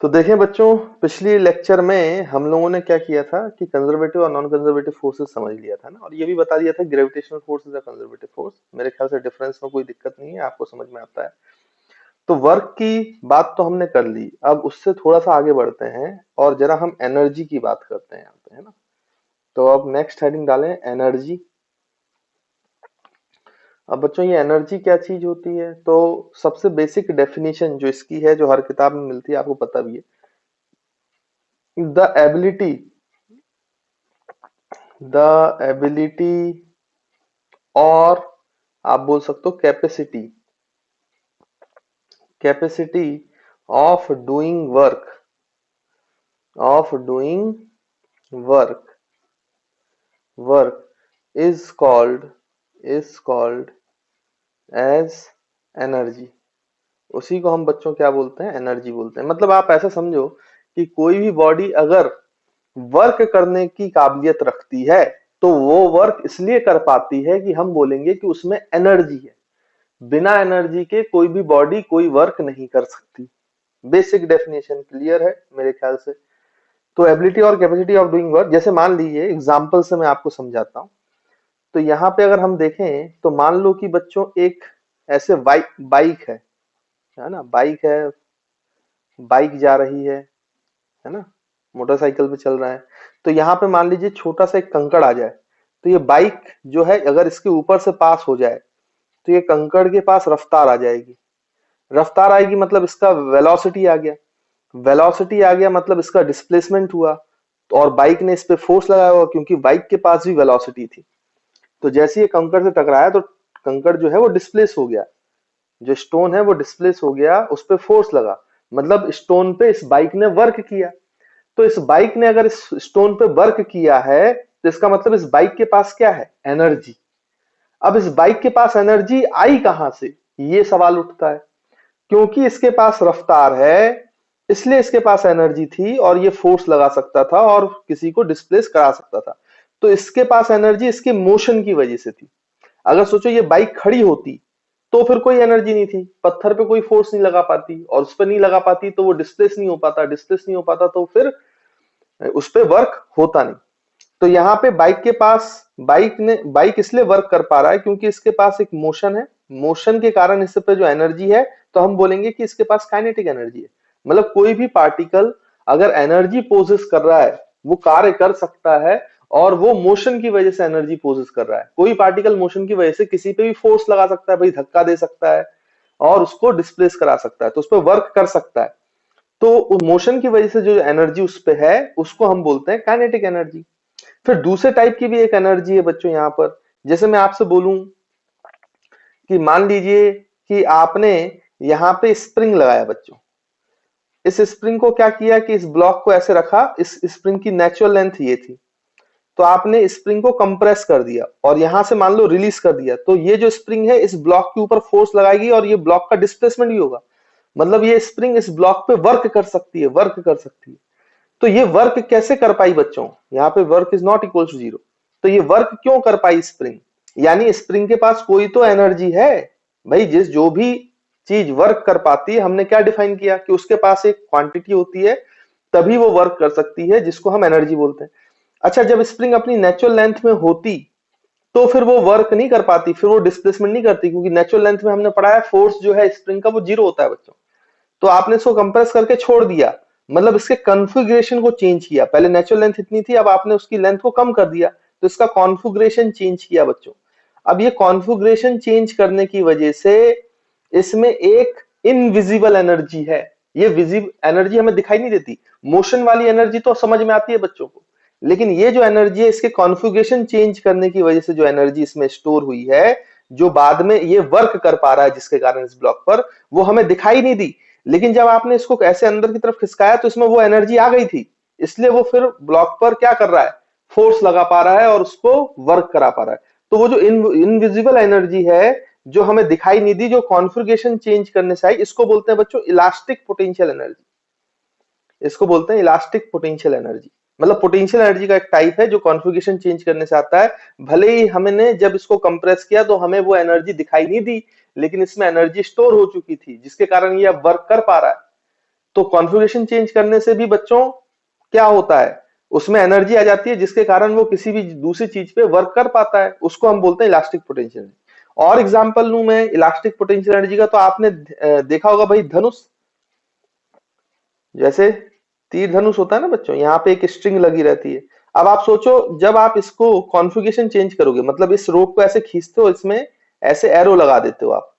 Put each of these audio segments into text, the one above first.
तो देखें बच्चों, पिछली लेक्चर में हम लोगों ने क्या किया था कि कंजर्वेटिव और नॉन कंजर्वेटिव फोर्सेस समझ लिया था ना, और ये भी बता दिया था gravitational force is a conservative force. मेरे ख्याल से डिफरेंस में कोई दिक्कत नहीं है, आपको समझ में आता है। तो वर्क की बात तो हमने कर ली, अब उससे थोड़ा सा आगे बढ़ते हैं और जरा हम एनर्जी की बात करते हैं यहाँ पे, है ना। तो अब नेक्स्ट हेडिंग डालें एनर्जी। अब बच्चों ये एनर्जी क्या चीज होती है, तो सबसे बेसिक डेफिनेशन जो इसकी है, जो हर किताब में मिलती है, आपको पता भी है। द एबिलिटी द एबिलिटी, और आप बोल सकते हो capacity, capacity of doing work work is called as energy. उसी को हम बच्चों क्या बोलते हैं, एनर्जी बोलते हैं। मतलब आप ऐसा समझो कि कोई भी बॉडी अगर वर्क करने की काबिलियत रखती है, तो वो वर्क इसलिए कर पाती है कि हम बोलेंगे कि उसमें एनर्जी है। बिना एनर्जी के कोई भी बॉडी कोई वर्क नहीं कर सकती। बेसिक डेफिनेशन क्लियर है मेरे ख्याल से। तो एबिलिटी और कैपेसिटी ऑफ डूइंग वर्क, जैसे मान लीजिए एग्जांपल से मैं आपको समझाता हूं। तो यहाँ पे अगर हम देखें तो मान लो कि बच्चों एक ऐसे बाइक बाइक है ना, बाइक है, बाइक जा रही है ना, मोटरसाइकिल पे चल रहा है। तो यहाँ पे मान लीजिए छोटा सा एक कंकड़ आ जाए, तो ये बाइक जो है अगर इसके ऊपर से पास हो जाए, तो ये कंकड़ के पास रफ्तार आ जाएगी। रफ्तार आएगी मतलब इसका वेलोसिटी आ गया। वेलोसिटी आ गया मतलब इसका डिस्प्लेसमेंट हुआ। तो और बाइक ने इस पे फोर्स लगाया होगा, क्योंकि बाइक के पास भी वेलोसिटी थी। तो जैसे ये कंकड़ से टकराया तो कंकड़ जो है वो डिस्प्लेस हो गया। जो स्टोन है वो डिस्प्लेस हो गया, उस पे फोर्स लगा, मतलब स्टोन पे इस बाइक ने वर्क किया। तो इस बाइक ने अगर इस स्टोन पे वर्क किया है, तो इसका मतलब इस बाइक के पास क्या है, एनर्जी। अब इस बाइक के पास एनर्जी आई कहां से, ये सवाल उठता है। क्योंकि इसके पास रफ्तार है, इसलिए इसके पास एनर्जी थी और ये फोर्स लगा सकता था और किसी को डिस्प्लेस करा सकता था। तो इसके पास एनर्जी इसके मोशन की वजह से थी। अगर सोचो ये बाइक खड़ी होती, तो फिर कोई एनर्जी नहीं थी, पत्थर पे कोई फोर्स नहीं लगा पाती, और उस पर नहीं लगा पाती तो वो डिस्प्लेस नहीं हो पाता, डिस्प्लेस नहीं हो पाता तो फिर उस पे वर्क होता नहीं। तो यहाँ पे बाइक के पास, बाइक इसलिए वर्क कर पा रहा है क्योंकि इसके पास एक मोशन है। मोशन के कारण इस पे जो एनर्जी है, तो हम बोलेंगे कि इसके पास काइनेटिक एनर्जी है। मतलब कोई भी पार्टिकल अगर एनर्जी पोजेस कर रहा है, वो कार्य कर सकता है, और वो मोशन की वजह से एनर्जी पोजेस कर रहा है। कोई पार्टिकल मोशन की वजह से किसी पे भी फोर्स लगा सकता है, भाई धक्का दे सकता है और उसको डिस्प्लेस करा सकता है, तो उस पर वर्क कर सकता है। तो मोशन की वजह से जो एनर्जी उस पे है, उसको हम बोलते हैं काइनेटिक एनर्जी। फिर दूसरे टाइप की भी एक एनर्जी है बच्चों यहाँ पर। जैसे मैं आपसे बोलूं कि मान लीजिए कि आपने यहाँ पे स्प्रिंग लगाया बच्चों। इस स्प्रिंग को क्या किया कि इस ब्लॉक को ऐसे रखा, इस स्प्रिंग की नेचुरल लेंथ ये थी। तो आपने स्प्रिंग को कंप्रेस कर दिया और यहां से मान लो रिलीज कर दिया, तो ये जो स्प्रिंग है इस ब्लॉक के ऊपर फोर्स लगाएगी और ये ब्लॉक का डिस्प्लेसमेंट भी होगा। मतलब ये स्प्रिंग इस ब्लॉक पे वर्क कर सकती है। तो ये वर्क कैसे कर पाई बच्चों, यहाँ पे work is not equal to zero. तो ये वर्क क्यों कर पाई स्प्रिंग, यानी स्प्रिंग के पास कोई तो एनर्जी है। भाई जिस जो भी चीज वर्क कर पाती है, हमने क्या डिफाइन किया कि उसके पास एक क्वांटिटी होती है, तभी वो वर्क कर सकती है, जिसको हम एनर्जी बोलते हैं। अच्छा, जब स्प्रिंग अपनी नेचुरल लेंथ में होती, तो फिर वो वर्क नहीं कर पाती, फिर वो डिस्प्लेसमेंट नहीं करती, क्योंकि नेचुरल लेंथ में हमने पढ़ा है फोर्स जो है स्प्रिंग का वो जीरो होता है बच्चों। तो आपने इसको कंप्रेस करके छोड़ दिया, मतलब इसके कॉन्फ़िगरेशन को चेंज किया। पहले नेचुरल लेंथ इतनी थी, अब आपने उसकी लेंथ को कम कर दिया, तो इसका कॉन्फ़िगरेशन चेंज किया बच्चों। अब ये कॉन्फ़िगरेशन चेंज करने की वजह से इसमें एक इनविजिबल एनर्जी है। ये विजिबल एनर्जी हमें दिखाई नहीं देती। मोशन वाली एनर्जी तो समझ में आती है बच्चों को, लेकिन ये जो एनर्जी है, इसके कॉन्फ़िगरेशन चेंज करने की वजह से जो एनर्जी इसमें स्टोर हुई है, जो बाद में ये वर्क कर पा रहा है जिसके कारण इस ब्लॉक पर, वो हमें दिखाई नहीं दी। लेकिन जब आपने इसको ऐसे अंदर की तरफ खिसकाया, तो इसमें वो एनर्जी आ गई थी, इसलिए वो फिर ब्लॉक पर क्या कर रहा है, फोर्स लगा पा रहा है और उसको वर्क करा पा रहा है। तो वो जो इनविजिबल एनर्जी है, जो हमें दिखाई नहीं दी, जो कॉन्फ़िगरेशन चेंज करने से आई, इसको बोलते हैं बच्चों इलास्टिक पोटेंशियल एनर्जी। इसको बोलते हैं इलास्टिक पोटेंशियल एनर्जी। मतलब पोटेंशियल एनर्जी का एक टाइप है जो कॉन्फ़िगरेशन चेंज करने से आता है। भले ही हमने जब इसको कंप्रेस किया तो हमें वो एनर्जी दिखाई नहीं दी, लेकिन इसमें एनर्जी स्टोर हो चुकी थी, जिसके कारण ये अब वर्क कर पा रहा है। तो कॉन्फ़िगरेशन चेंज करने से भी बच्चों क्या होता है, उसमें एनर्जी आ जाती है जिसके कारण वो किसी भी दूसरी चीज पे वर्क कर पाता है, उसको हम बोलते हैं इलास्टिक पोटेंशियल एनर्जी। और एग्जांपल लूं मैं इलास्टिक पोटेंशियल एनर्जी का, तो आपने देखा होगा भाई धनुष, जैसे तीर धनुष होता है ना बच्चों, यहाँ पे एक स्ट्रिंग लगी रहती है। अब आप सोचो जब आप इसको कॉन्फ़िगरेशन चेंज करोगे, मतलब इस रोप को ऐसे खींचते हो, इसमें ऐसे एरो लगा देते हो आप,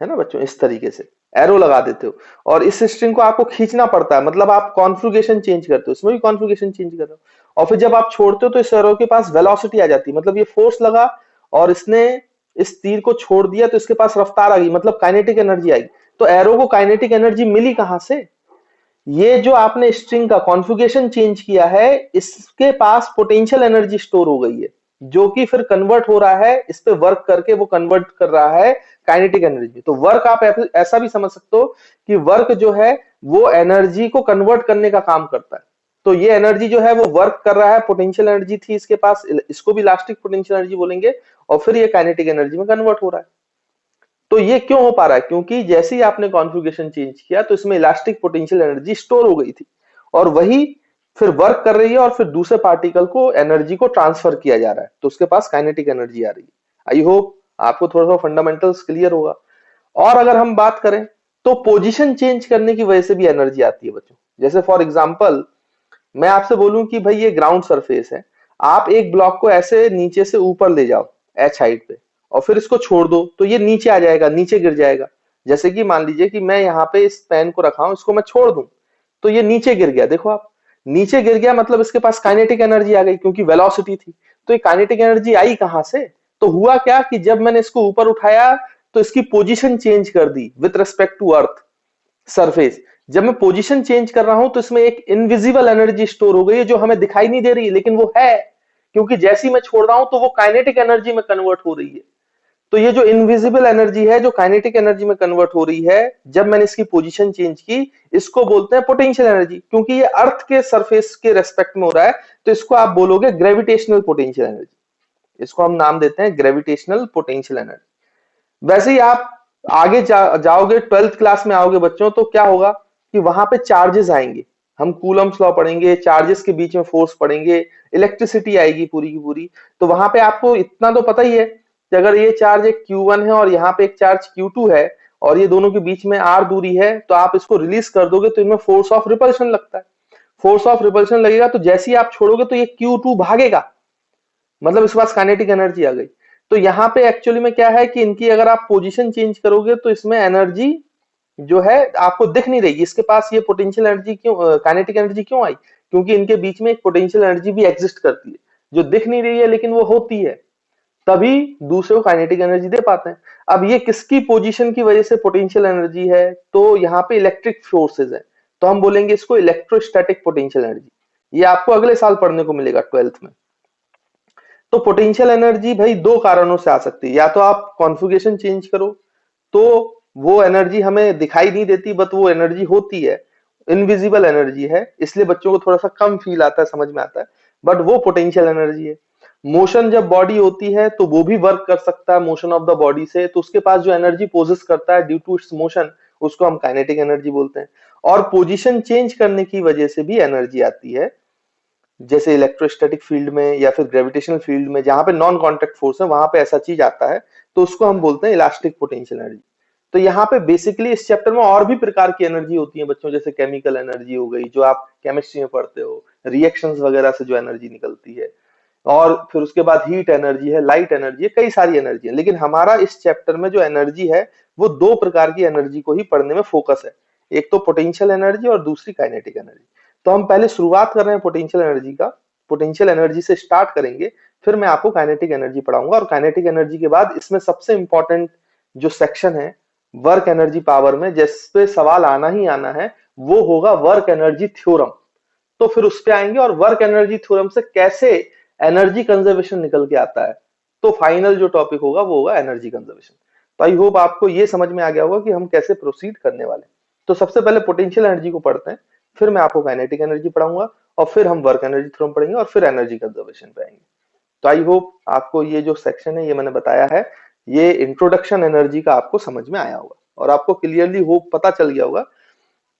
है ना बच्चों, इस तरीके से एरो लगा देते हो, और इस स्ट्रिंग को आपको खींचना पड़ता है, मतलब आप कॉन्फ़िगरेशन चेंज करते हो, इसमें भी कॉन्फ़िगरेशन चेंज कर रहे हो। और फिर जब आप छोड़ते हो तो इस एरो के पास वेलोसिटी आ जाती है, मतलब ये फोर्स लगा और इसने इस तीर को छोड़ दिया तो इसके पास रफ्तार आ गई, मतलब काइनेटिक एनर्जी आई। तो एरो को काइनेटिक एनर्जी मिली कहां से? ये जो आपने स्ट्रिंग का कॉन्फ़िगरेशन चेंज किया है, इसके पास पोटेंशियल एनर्जी स्टोर हो गई है, जो कि फिर कन्वर्ट हो रहा है, इस पे वर्क करके वो कन्वर्ट कर रहा है काइनेटिक एनर्जी। तो वर्क आप ऐसा भी समझ सकते हो कि वर्क जो है वो एनर्जी को कन्वर्ट करने का काम करता है। तो ये एनर्जी जो है वो वर्क कर रहा है, पोटेंशियल एनर्जी थी इसके पास, इसको भी इलास्टिक पोटेंशियल एनर्जी बोलेंगे, और फिर ये काइनेटिक एनर्जी में कन्वर्ट हो रहा है। तो ये क्यों हो पा रहा है? क्योंकि जैसे ही आपने कॉन्फ़िगरेशन चेंज किया तो इसमें इलास्टिक पोटेंशियल एनर्जी स्टोर हो गई थी, और वही फिर वर्क कर रही है, और फिर दूसरे पार्टिकल को एनर्जी को ट्रांसफर किया जा रहा है, तो उसके पास काइनेटिक एनर्जी आ रही है। आई होप आपको थोड़ा सा फंडामेंटल्स क्लियर होगा। और अगर हम बात करें तो पोजीशन चेंज करने की वजह से भी एनर्जी आती है बच्चों। जैसे फॉर एग्जांपल मैं आपसे बोलूं कि भाई ये ग्राउंड सरफेस है, आप एक ब्लॉक को ऐसे नीचे से ऊपर ले जाओ एच हाइट पे, और फिर इसको छोड़ दो तो ये नीचे आ जाएगा, नीचे गिर जाएगा। जैसे कि मान लीजिए कि मैं यहाँ पे इस पेन को रखा हूं, इसको मैं छोड़ दूं तो ये नीचे गिर गया, देखो आप, नीचे गिर गया, मतलब इसके पास काइनेटिक एनर्जी आ गई क्योंकि वेलोसिटी थी। तो ये काइनेटिक एनर्जी आई कहां से? तो हुआ क्या कि जब मैंने इसको ऊपर उठाया तो इसकी पोजीशन चेंज कर दी with respect to earth surface. जब मैं पोजीशन चेंज कर रहा हूं तो इसमें एक इनविजिबल एनर्जी स्टोर हो गई है जो हमें दिखाई नहीं दे रही, लेकिन वो है, क्योंकि जैसी मैं छोड़ रहा हूं तो वो काइनेटिक एनर्जी में कन्वर्ट हो रही है। तो ये जो इनविजिबल एनर्जी है जो काइनेटिक एनर्जी में कन्वर्ट हो रही है जब मैंने इसकी पोजीशन चेंज की, इसको बोलते हैं पोटेंशियल एनर्जी। क्योंकि ये अर्थ के सरफेस के रेस्पेक्ट में हो रहा है तो इसको आप बोलोगे ग्रेविटेशनल पोटेंशियल एनर्जी, इसको हम नाम देते हैं ग्रेविटेशनल पोटेंशियल एनर्जी। वैसे ही आप आगे जाओगे, 12th क्लास में आओगे बच्चों, तो क्या होगा कि वहां पे चार्जेस आएंगे, हम कूलम्स लॉ पढ़ेंगे, चार्जेस के बीच में फोर्स पढ़ेंगे, इलेक्ट्रिसिटी आएगी पूरी की पूरी। तो वहां पे आपको इतना तो पता ही है कि अगर ये चार्ज एक Q1 है और यहाँ पे एक चार्ज Q2 है, और ये दोनों के बीच में R दूरी है, तो आप इसको रिलीज कर दोगे तो इनमें फोर्स ऑफ रिपल्शन लगता है। फोर्स ऑफ रिपल्शन लगेगा तो जैसे ही आप छोड़ोगे तो ये Q2 भागेगा, मतलब इसके पास काइनेटिक एनर्जी आ गई। तो यहाँ पे एक्चुअली में क्या है कि इनकी अगर आप पोजीशन चेंज करोगे तो इसमें एनर्जी जो है आपको दिख नहीं रही, इसके पास ये पोटेंशियल एनर्जी क्यों, काइनेटिक एनर्जी क्यों आई? क्योंकि इनके बीच में एक पोटेंशियल एनर्जी भी एग्जिस्ट करती है जो दिख नहीं रही है लेकिन वो होती है, तभी दूसरे को काइनेटिक एनर्जी दे पाते हैं। अब ये किसकी पोजीशन की वजह से पोटेंशियल एनर्जी है? तो यहाँ पे इलेक्ट्रिक फोर्सेज है, तो हम बोलेंगे इसको इलेक्ट्रोस्टैटिक पोटेंशियल एनर्जी। ये आपको अगले साल पढ़ने को मिलेगा 12th में। तो पोटेंशियल एनर्जी भाई दो कारणों से आ सकती है, या तो आप कॉन्फ़िगरेशन चेंज करो तो वो एनर्जी हमें दिखाई नहीं देती, बट वो एनर्जी होती है, इनविजिबल एनर्जी है, इसलिए बच्चों को थोड़ा सा कम फील आता है, समझ में आता है, बट वो पोटेंशियल एनर्जी है। मोशन जब बॉडी होती है तो वो भी वर्क कर सकता है मोशन ऑफ द बॉडी से, तो उसके पास जो एनर्जी पोजेस करता है ड्यू टू इट्स मोशन, उसको हम काइनेटिक एनर्जी बोलते हैं। और पोजीशन चेंज करने की वजह से भी एनर्जी आती है, जैसे इलेक्ट्रोस्टैटिक फील्ड में या फिर ग्रेविटेशनल फील्ड में जहां पे नॉन कांटेक्ट फोर्स है वहां पे ऐसा चीज आता है, तो उसको हम बोलते हैं इलास्टिक पोटेंशियल एनर्जी। तो यहाँ पे बेसिकली इस चैप्टर में और भी प्रकार की एनर्जी होती है बच्चों, जैसे केमिकल एनर्जी हो गई जो आप केमिस्ट्री में पढ़ते हो, रिएक्शंस वगैरह से जो एनर्जी निकलती है, और फिर उसके बाद हीट एनर्जी है, लाइट एनर्जी है, कई सारी एनर्जी है। लेकिन हमारा इस चैप्टर में जो एनर्जी है वो दो प्रकार की एनर्जी को ही पढ़ने में फोकस है, एक तो पोटेंशियल एनर्जी और दूसरी काइनेटिक एनर्जी। तो हम पहले शुरुआत कर रहे हैं पोटेंशियल एनर्जी का, पोटेंशियल एनर्जी से स्टार्ट करेंगे, फिर मैं आपको काइनेटिक एनर्जी पढ़ाऊंगा, और काइनेटिक एनर्जी के बाद इसमें सबसे इंपॉर्टेंट जो सेक्शन है वर्क एनर्जी पावर में, जिस पे सवाल आना ही आना है, वो होगा वर्क एनर्जी थ्योरम। तो फिर उस पे आएंगे और वर्क एनर्जी थ्योरम से कैसे एनर्जी कंजर्वेशन निकल के आता है। तो फाइनल जो टॉपिक होगा वो होगा एनर्जी कंजर्वेशन। तो आई होप आपको ये समझ में आ गया होगा कि हम कैसे प्रोसीड करने वाले। तो सबसे पहले पोटेंशियल एनर्जी को पढ़ते हैं, फिर मैं आपको काइनेटिक एनर्जी पढ़ाऊंगा, और फिर हम वर्क एनर्जी थ्योरम पढ़ेंगे, और फिर एनर्जी कंजर्वेशन पे आएंगे। तो आई होप आपको ये जो सेक्शन है ये मैंने बताया है, ये इंट्रोडक्शन एनर्जी का आपको समझ में आया होगा, और आपको क्लियरली होप पता चल गया होगा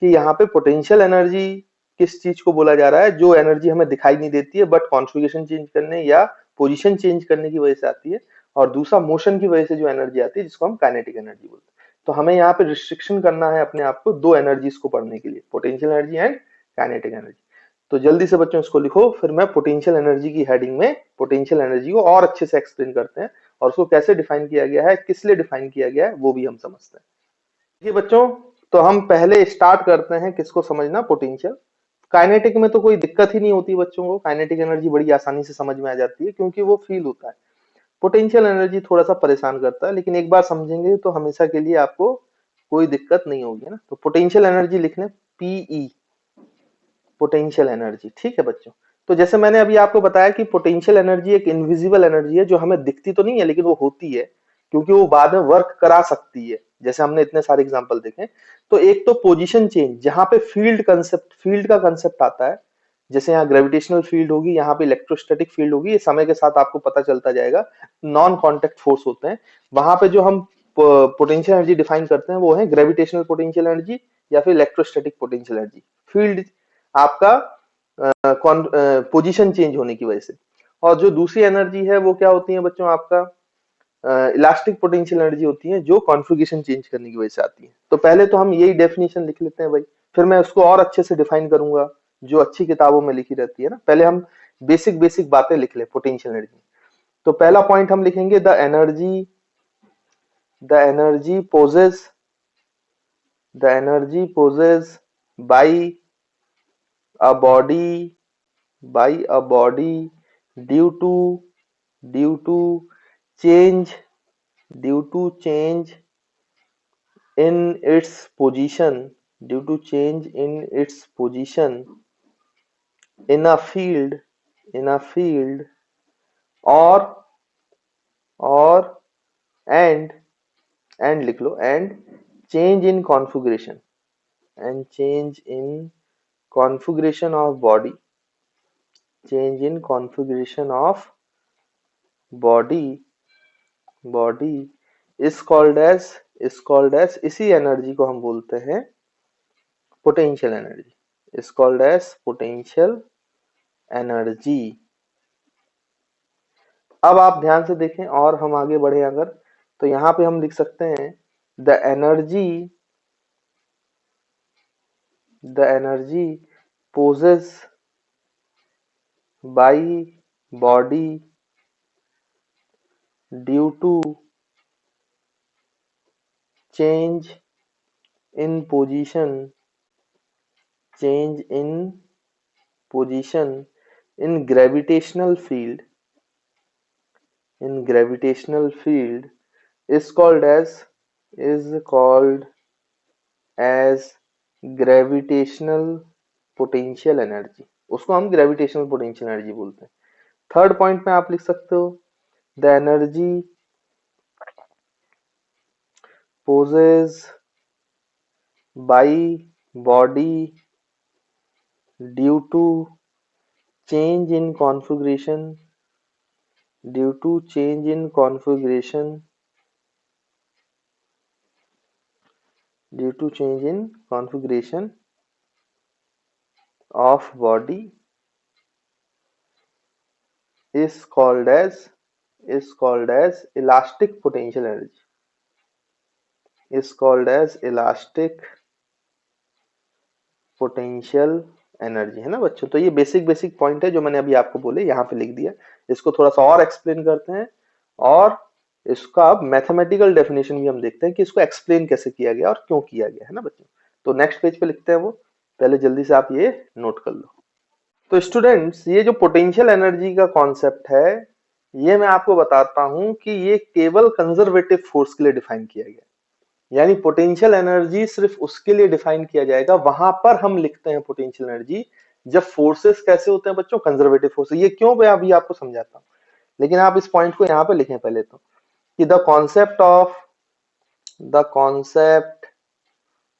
कि यहाँ पे पोटेंशियल एनर्जी किस चीज को बोला जा रहा है, जो एनर्जी हमें दिखाई नहीं देती है बट कॉन्फ़िगरेशन चेंज करने या पोजीशन चेंज करने की वजह से आती है, और दूसरा मोशन की वजह से जो एनर्जी आती है जिसको हम काइनेटिक एनर्जी बोलते हैं। तो हमें यहाँ पे रिस्ट्रिक्शन करना है अपने आप को दो एनर्जीज को पढ़ने के लिए, potential energy and kinetic energy. तो जल्दी से बच्चों इसको लिखो, फिर मैं पोटेंशियल एनर्जी की हेडिंग में पोटेंशियल एनर्जी को और अच्छे से एक्सप्लेन करते हैं, और उसको कैसे डिफाइन किया गया है, किस लिए डिफाइन किया गया है, वो भी हम समझते हैं। देखिए बच्चों, तो हम पहले स्टार्ट करते हैं किसको समझना, पोटेंशियल। काइनेटिक में तो कोई दिक्कत ही नहीं होती बच्चों को, काइनेटिक एनर्जी बड़ी आसानी से समझ में आ जाती है क्योंकि वो फील होता है। पोटेंशियल एनर्जी थोड़ा सा परेशान करता है, लेकिन एक बार समझेंगे तो हमेशा के लिए आपको कोई दिक्कत नहीं होगी ना। तो पोटेंशियल एनर्जी लिख लें, पीई, पोटेंशियल एनर्जी। ठीक है बच्चों, तो जैसे मैंने अभी आपको बताया कि पोटेंशियल एनर्जी एक इनविजिबल एनर्जी है जो हमें दिखती तो नहीं है लेकिन वो होती है, क्योंकि वो बाद में वर्क करा सकती है, जैसे हमने इतने सारे एग्जांपल देखे। तो एक तो पोजीशन चेंज, जहां पे फील्ड का कंसेप्ट आता है, जैसे यहाँ ग्रेविटेशनल फील्ड होगी, यहाँ पे इलेक्ट्रोस्टैटिक फील्ड होगी, ये समय के साथ आपको पता चलता जाएगा। नॉन कॉन्टेक्ट फोर्स होते हैं, वहां पे जो हम पोटेंशियल एनर्जी डिफाइन करते हैं वो है ग्रेविटेशनल पोटेंशियल एनर्जी या फिर इलेक्ट्रोस्टैटिक पोटेंशियल एनर्जी। फील्ड आपका पोजीशन चेंज होने की वजह से। और जो दूसरी एनर्जी है वो क्या होती है बच्चों, आपका इलास्टिक पोटेंशियल एनर्जी होती है, जो कॉन्फ़िगरेशन चेंज करने की वजह से आती है। तो पहले तो हम यही डेफिनेशन लिख लेते हैं भाई, फिर मैं उसको और अच्छे से डिफाइन करूंगा जो अच्छी किताबों में लिखी रहती है ना। पहले हम बेसिक बेसिक बातें लिख ले पोटेंशियल एनर्जी। तो पहला पॉइंट हम लिखेंगे, the energy possess by a body due to due to change in its position in a field or and लिख लो, and change in configuration of body, change in configuration of body is called as इसी energy को हम बोलते हैं potential energy, is called as potential energy. अब आप ध्यान से देखें और हम आगे बढ़े अगर, तो यहां पे हम लिख सकते हैं the energy possess by body due to change in position in gravitational field is called as gravitational potential energy, उसको हम ग्रेविटेशनल पोटेंशियल एनर्जी बोलते हैं। थर्ड पॉइंट में आप लिख सकते हो the energy possess by body due to change in configuration of body is called as elastic potential energy, है ना बच्चों। तो ये बेसिक पॉइंट है जो मैंने अभी आपको बोले, यहाँ पे लिख दिया। इसको थोड़ा सा और एक्सप्लेन करते हैं, और इसका अब मैथमेटिकल डेफिनेशन भी हम देखते हैं कि इसको एक्सप्लेन कैसे किया गया और क्यों किया गया, है ना बच्चों। तो नेक्स्ट पेज पे लिखते हैं वो, पहले जल्दी से आप ये नोट कर लो। तो स्टूडेंट्स, ये जो पोटेंशियल एनर्जी का कॉन्सेप्ट है, ये मैं आपको बताता हूं कि ये केवल कंजर्वेटिव फोर्स के लिए डिफाइन किया गया, यानी पोटेंशियल एनर्जी सिर्फ उसके लिए डिफाइन किया जाएगा, वहां पर हम लिखते हैं पोटेंशियल एनर्जी जब फोर्सेस कैसे होते हैं बच्चों, कंजर्वेटिव फोर्सेस। ये क्यों मैं अभी आपको समझाता हूँ, लेकिन आप इस पॉइंट को यहाँ पे लिखें पहले तो, कि the concept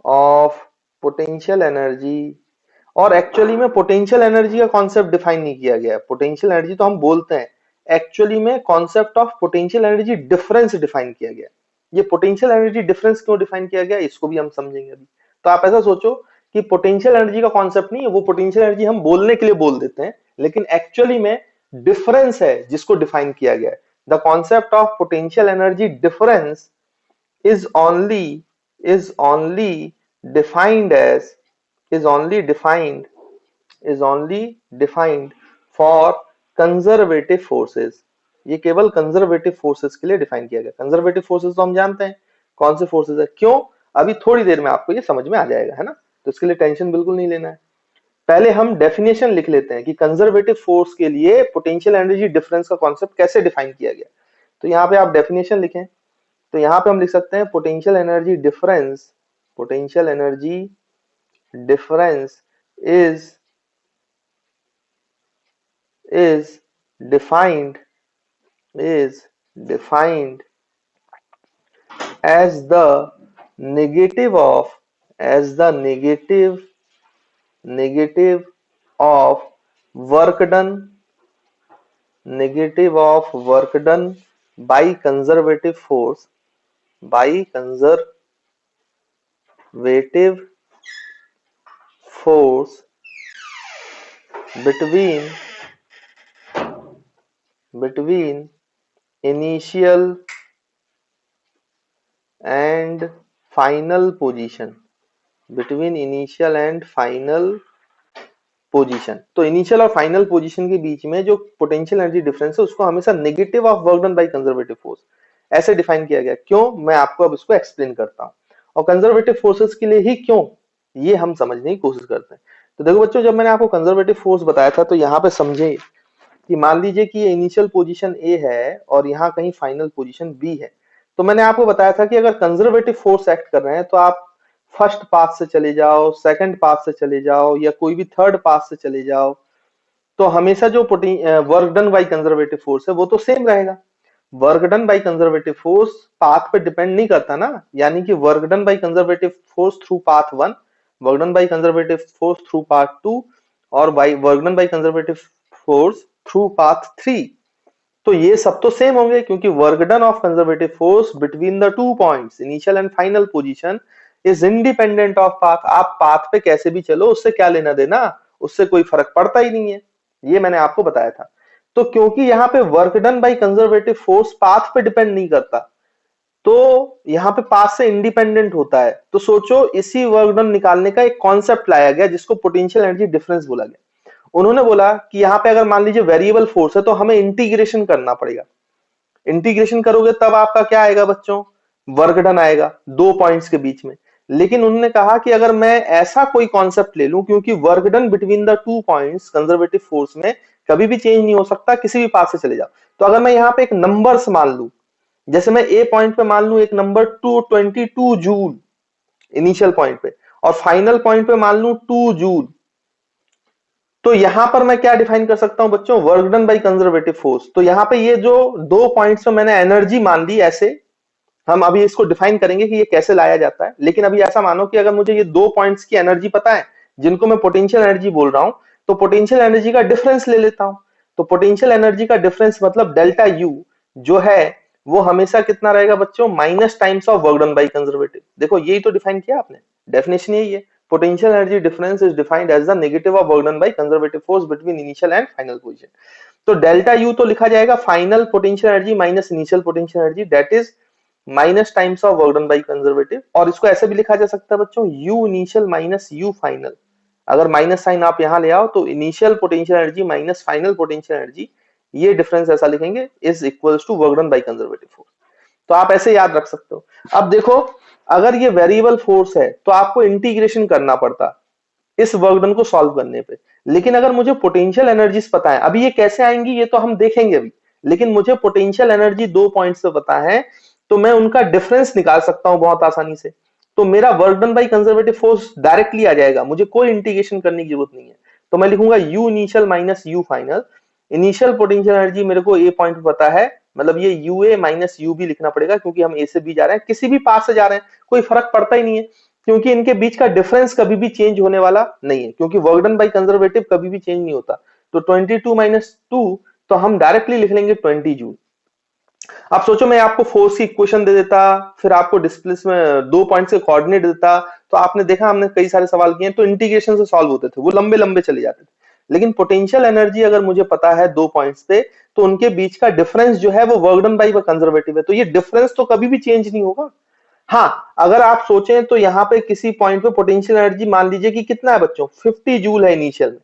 of potential energy, और एक्चुअली में पोटेंशियल एनर्जी का कॉन्सेप्ट डिफाइन नहीं किया गया है। पोटेंशियल एनर्जी तो हम बोलते हैं, एक्चुअली में concept of potential energy difference define किया गया। ये पोटेंशियल एनर्जी डिफरेंस क्यों डिफाइन किया गया, इसको भी हम समझेंगे अभी। तो आप ऐसा सोचो कि पोटेंशियल एनर्जी का कॉन्सेप्ट नहीं है, वो पोटेंशियल एनर्जी हम बोलने के लिए बोल देते हैं, लेकिन एक्चुअली में डिफरेंस है जिसको डिफाइन किया गया है। The concept of potential energy difference is only is only defined as is only defined is only defined for conservative forces। ये केवल कंजर्वेटिव फोर्सेस के लिए डिफाइन किया गया। कंजर्वेटिव फोर्सेस तो हम जानते हैं कौन से फोर्सेस है, क्यों, अभी थोड़ी देर में आपको ये समझ में आ जाएगा, है ना। तो इसके लिए टेंशन बिल्कुल नहीं लेना है। पहले हम डेफिनेशन लिख लेते हैं कि कंजर्वेटिव फोर्स के लिए पोटेंशियल एनर्जी डिफरेंस का कॉन्सेप्ट कैसे डिफाइन किया गया। तो यहाँ पे आप डेफिनेशन लिखें, तो यहां पे हम लिख सकते हैं potential energy difference is defined as the negative of work done by conservative force between initial and final position। तो इनिशियल और फाइनल पोजीशन के बीच में जो पोटेंशियल एनर्जी डिफरेंस है उसको हमेशा negative of work done by conservative force ऐसे define किया गया। क्यों, मैं आपको अब इसको एक्सप्लेन करता हूं, और कंजर्वेटिव फोर्सेस के लिए ही क्यों, ये हम समझने की कोशिश करते हैं। तो देखो बच्चों, जब मैंने आपको कंजर्वेटिव फोर्स बताया था तो यहाँ पे समझे कि मान लीजिए कि ये इनिशियल पोजीशन ए है और यहाँ कहीं फाइनल पोजीशन बी है। तो मैंने आपको बताया था कि अगर कंजर्वेटिव फोर्स एक्ट कर रहे हैं तो आप फर्स्ट पाथ से चले जाओ, सेकंड पाथ से चले जाओ, या कोई भी थर्ड पाथ से चले जाओ, तो हमेशा जो work done by conservative force है वो तो सेम रहेगा। Work done by conservative force path पे डिपेंड नहीं करता ना, यानी कि work done by conservative force through path 1, work done by conservative force through path 2 और work done by conservative force through path 3, तो ये सब तो सेम होंगे, क्योंकि work done of conservative force between the 2 points initial and final position is independent of path. आप path पे कैसे भी चलो, उससे क्या लेना देना, उससे कोई फर्क पड़ता ही नहीं है, ये मैंने आपको बताया था। तो क्योंकि यहाँ पे work done by conservative force path पे डिपेंड नहीं करता, तो यहाँ पे पाथ से इंडिपेंडेंट होता है, तो सोचो इसी वर्क डन निकालने का एक कॉन्सेप्ट लाया गया जिसको पोटेंशियल एनर्जी डिफरेंस बोला गया। उन्होंने बोला कि यहाँ पे अगर मान लीजिए वेरिएबल फोर्स है तो हमें इंटीग्रेशन करना पड़ेगा। इंटीग्रेशन करोगे तब आपका क्या आएगा बच्चों, वर्क डन आएगा 2 पॉइंट्स के बीच में। लेकिन उन्होंने कहा कि अगर मैं ऐसा कोई कॉन्सेप्ट ले लूं, क्योंकि work done between the 2 points conservative force में कभी भी चेंज नहीं हो सकता, किसी भी पाथ से चले जाओ। तो अगर मैं यहाँ पे एक नंबर्स मान लूं, जैसे मैं ए पॉइंट पे मान लूं एक नंबर 222 जूल इनिशियल पॉइंट पे, और फाइनल पॉइंट पे मान लूं 2 जूल, तो यहां पर मैं क्या डिफाइन कर सकता हूं बच्चों, work done by conservative force. तो यहां पे ये जो 2 पॉइंट्स पे मैंने एनर्जी मान ली, ऐसे हम अभी इसको डिफाइन करेंगे कि ये कैसे लाया जाता है। लेकिन अभी ऐसा मानो कि अगर मुझे ये 2 पॉइंट्स की एनर्जी पता है जिनको मैं पोटेंशियल एनर्जी बोल रहा हूं, तो पोटेंशियल एनर्जी का डिफरेंस ले लेता हूं। तो पोटेंशियल एनर्जी का डिफरेंस मतलब डेल्टा यू जो है वो हमेशा कितना रहेगा बच्चों, minus times of work done by conservative. देखो यही तो डिफाइन किया आपने, डेफिनेशन यही है। Potential energy difference is defined as the negative of work done by conservative force between initial and final position। तो डेल्टा यू तो लिखा जाएगा final potential energy minus initial potential energy, that is minus times of work done by conservative. और इसको ऐसे भी लिखा जा सकता है बच्चों, U initial minus U final. अगर माइनस साइन आप यहां ले आओ तो initial potential energy minus final potential energy, ये डिफरेंस ऐसा लिखेंगे, is equals to work done by conservative force. तो आप ऐसे याद रख सकते हो। अब देखो, अगर ये वेरिएबल फोर्स है तो आपको इंटीग्रेशन करना पड़ता इस वर्क डन को सॉल्व करने पे। लेकिन अगर मुझे पोटेंशियल एनर्जीज पता है, अभी ये कैसे आएंगी ये तो हम देखेंगे अभी, लेकिन मुझे पोटेंशियल एनर्जी 2 पॉइंट्स से पता है, तो मैं उनका डिफरेंस निकाल सकता हूं बहुत आसानी से। तो मेरा work done by conservative force directly आ जाएगा, मुझे कोई इंटीग्रेशन करने की जरूरत नहीं है। तो मैं लिखूंगा U initial minus U final. Initial potential energy मेरे को ए पॉइंट पे पता है, मतलब ये U A minus U B लिखना पड़ेगा, क्योंकि हम ए से बी जा रहे हैं, किसी भी पाथ से जा रहे हैं कोई फर्क पड़ता ही नहीं है, क्योंकि इनके बीच का डिफरेंस कभी भी चेंज होने वाला नहीं है, क्योंकि वर्क डन बाय कंजर्वेटिव कभी भी चेंज नहीं होता। तो 22 माइनस 2 तो हम डायरेक्टली लिख लेंगे 20 जूल। अब सोचो मैं आपको फोर्स की इक्वेशन दे देता, फिर आपको डिस्प्लेसमेंट 2 पॉइंट्स के कोऑर्डिनेट देता, तो आपने देखा हमने कई सारे सवाल किए तो इंटीग्रेशन से सॉल्व होते थे, वो लंबे लंबे चले जाते थे। लेकिन पोटेंशियल एनर्जी अगर मुझे पता है 2 पॉइंट्स पे, तो उनके बीच का डिफरेंस जो है वो वर्क डन बाई कंजर्वेटिव है, तो ये डिफरेंस तो कभी भी चेंज नहीं होगा। हाँ, अगर आप सोचें तो यहाँ पे किसी पॉइंट पे पोटेंशियल एनर्जी मान लीजिए कि कितना है बच्चों, 50 जूल है इनिशियल में,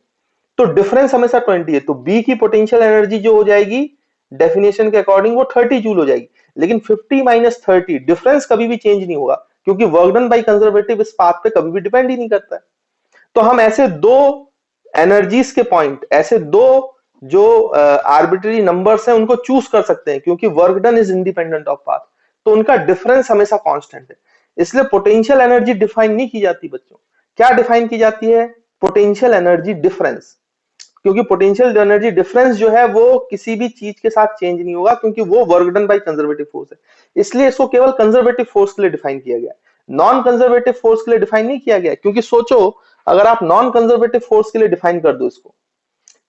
तो डिफरेंस हमेशा 20 है, तो बी की पोटेंशियल एनर्जी जो हो जाएगी डेफिनेशन के अकॉर्डिंग वो 30 जूल हो जाएगी। लेकिन 50 माइनस 30 डिफरेंस कभी भी चेंज नहीं होगा, क्योंकि वर्क डन बाई कंजर्वेटिव इस पाथ पे कभी भी डिपेंड ही नहीं करता है। तो हम ऐसे दो एनर्जीज के पॉइंट, ऐसे दो जो आर्बिट्ररी नंबर्स हैं उनको चूज कर सकते हैं, क्योंकि work done is independent of path, तो उनका डिफरेंस हमेशा कांस्टेंट है। इसलिए पोटेंशियल एनर्जी डिफाइन नहीं की जाती बच्चों, क्या डिफाइन की जाती है, पोटेंशियल एनर्जी डिफरेंस। क्योंकि पोटेंशियल एनर्जी डिफरेंस जो है वो किसी भी चीज के साथ चेंज नहीं होगा, क्योंकि वो work done by conservative force है, इसलिए इसको केवल कंजर्वेटिव फोर्स के लिए डिफाइन किया गया, नॉन कंजर्वेटिव फोर्स के लिए डिफाइन नहीं किया गया। क्योंकि सोचो, अगर आप नॉन कंजर्वेटिव फोर्स के लिए डिफाइन कर दो इसको,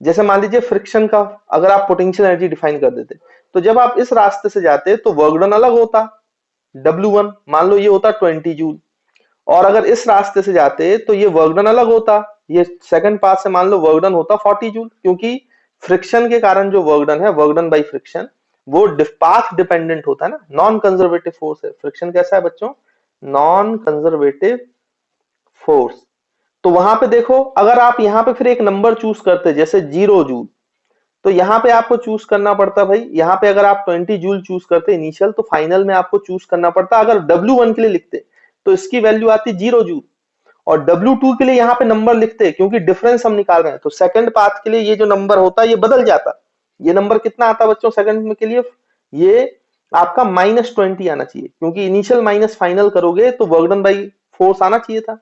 जैसे मान लीजिए फ्रिक्शन का अगर आप पोटेंशियल एनर्जी डिफाइन कर देते, तो जब आप इस रास्ते से जाते तो वर्क डन अलग होता, W1 मान लो ये होता 20 जूल, और अगर इस रास्ते से जाते तो ये वर्क डन अलग होता, ये सेकंड पाथ से मान लो वर्क डन होता 40 जूल, क्योंकि फ्रिक्शन के कारण जो वर्क डन है, वर्क डन बाई फ्रिक्शन, वो पाथ डिपेंडेंट होता है ना, नॉन कंजर्वेटिव फोर्स है। फ्रिक्शन कैसा है बच्चों, नॉन कंजर्वेटिव फोर्स। तो वहां पे देखो, अगर आप यहाँ पे फिर एक नंबर चूज करते जैसे 0 जूल, तो यहाँ पे आपको चूज करना पड़ता भाई, यहाँ पे अगर आप 20 जूल चूज करते इनिशियल, तो फाइनल में आपको चूज करना पड़ता, अगर W1 के लिए लिखते तो इसकी वैल्यू आती 0 जूल, और W2 के लिए यहाँ पे नंबर लिखते, क्योंकि डिफरेंस हम निकाल रहे हैं, तो सेकंड पाथ के लिए ये जो नंबर होता है ये बदल जाता। ये नंबर कितना आता बच्चों सेकंड में के लिए, ये आपका -20 आना चाहिए, क्योंकि इनिशियल माइनस फाइनल करोगे तो वर्क डन बाई फोर्स आना चाहिए था,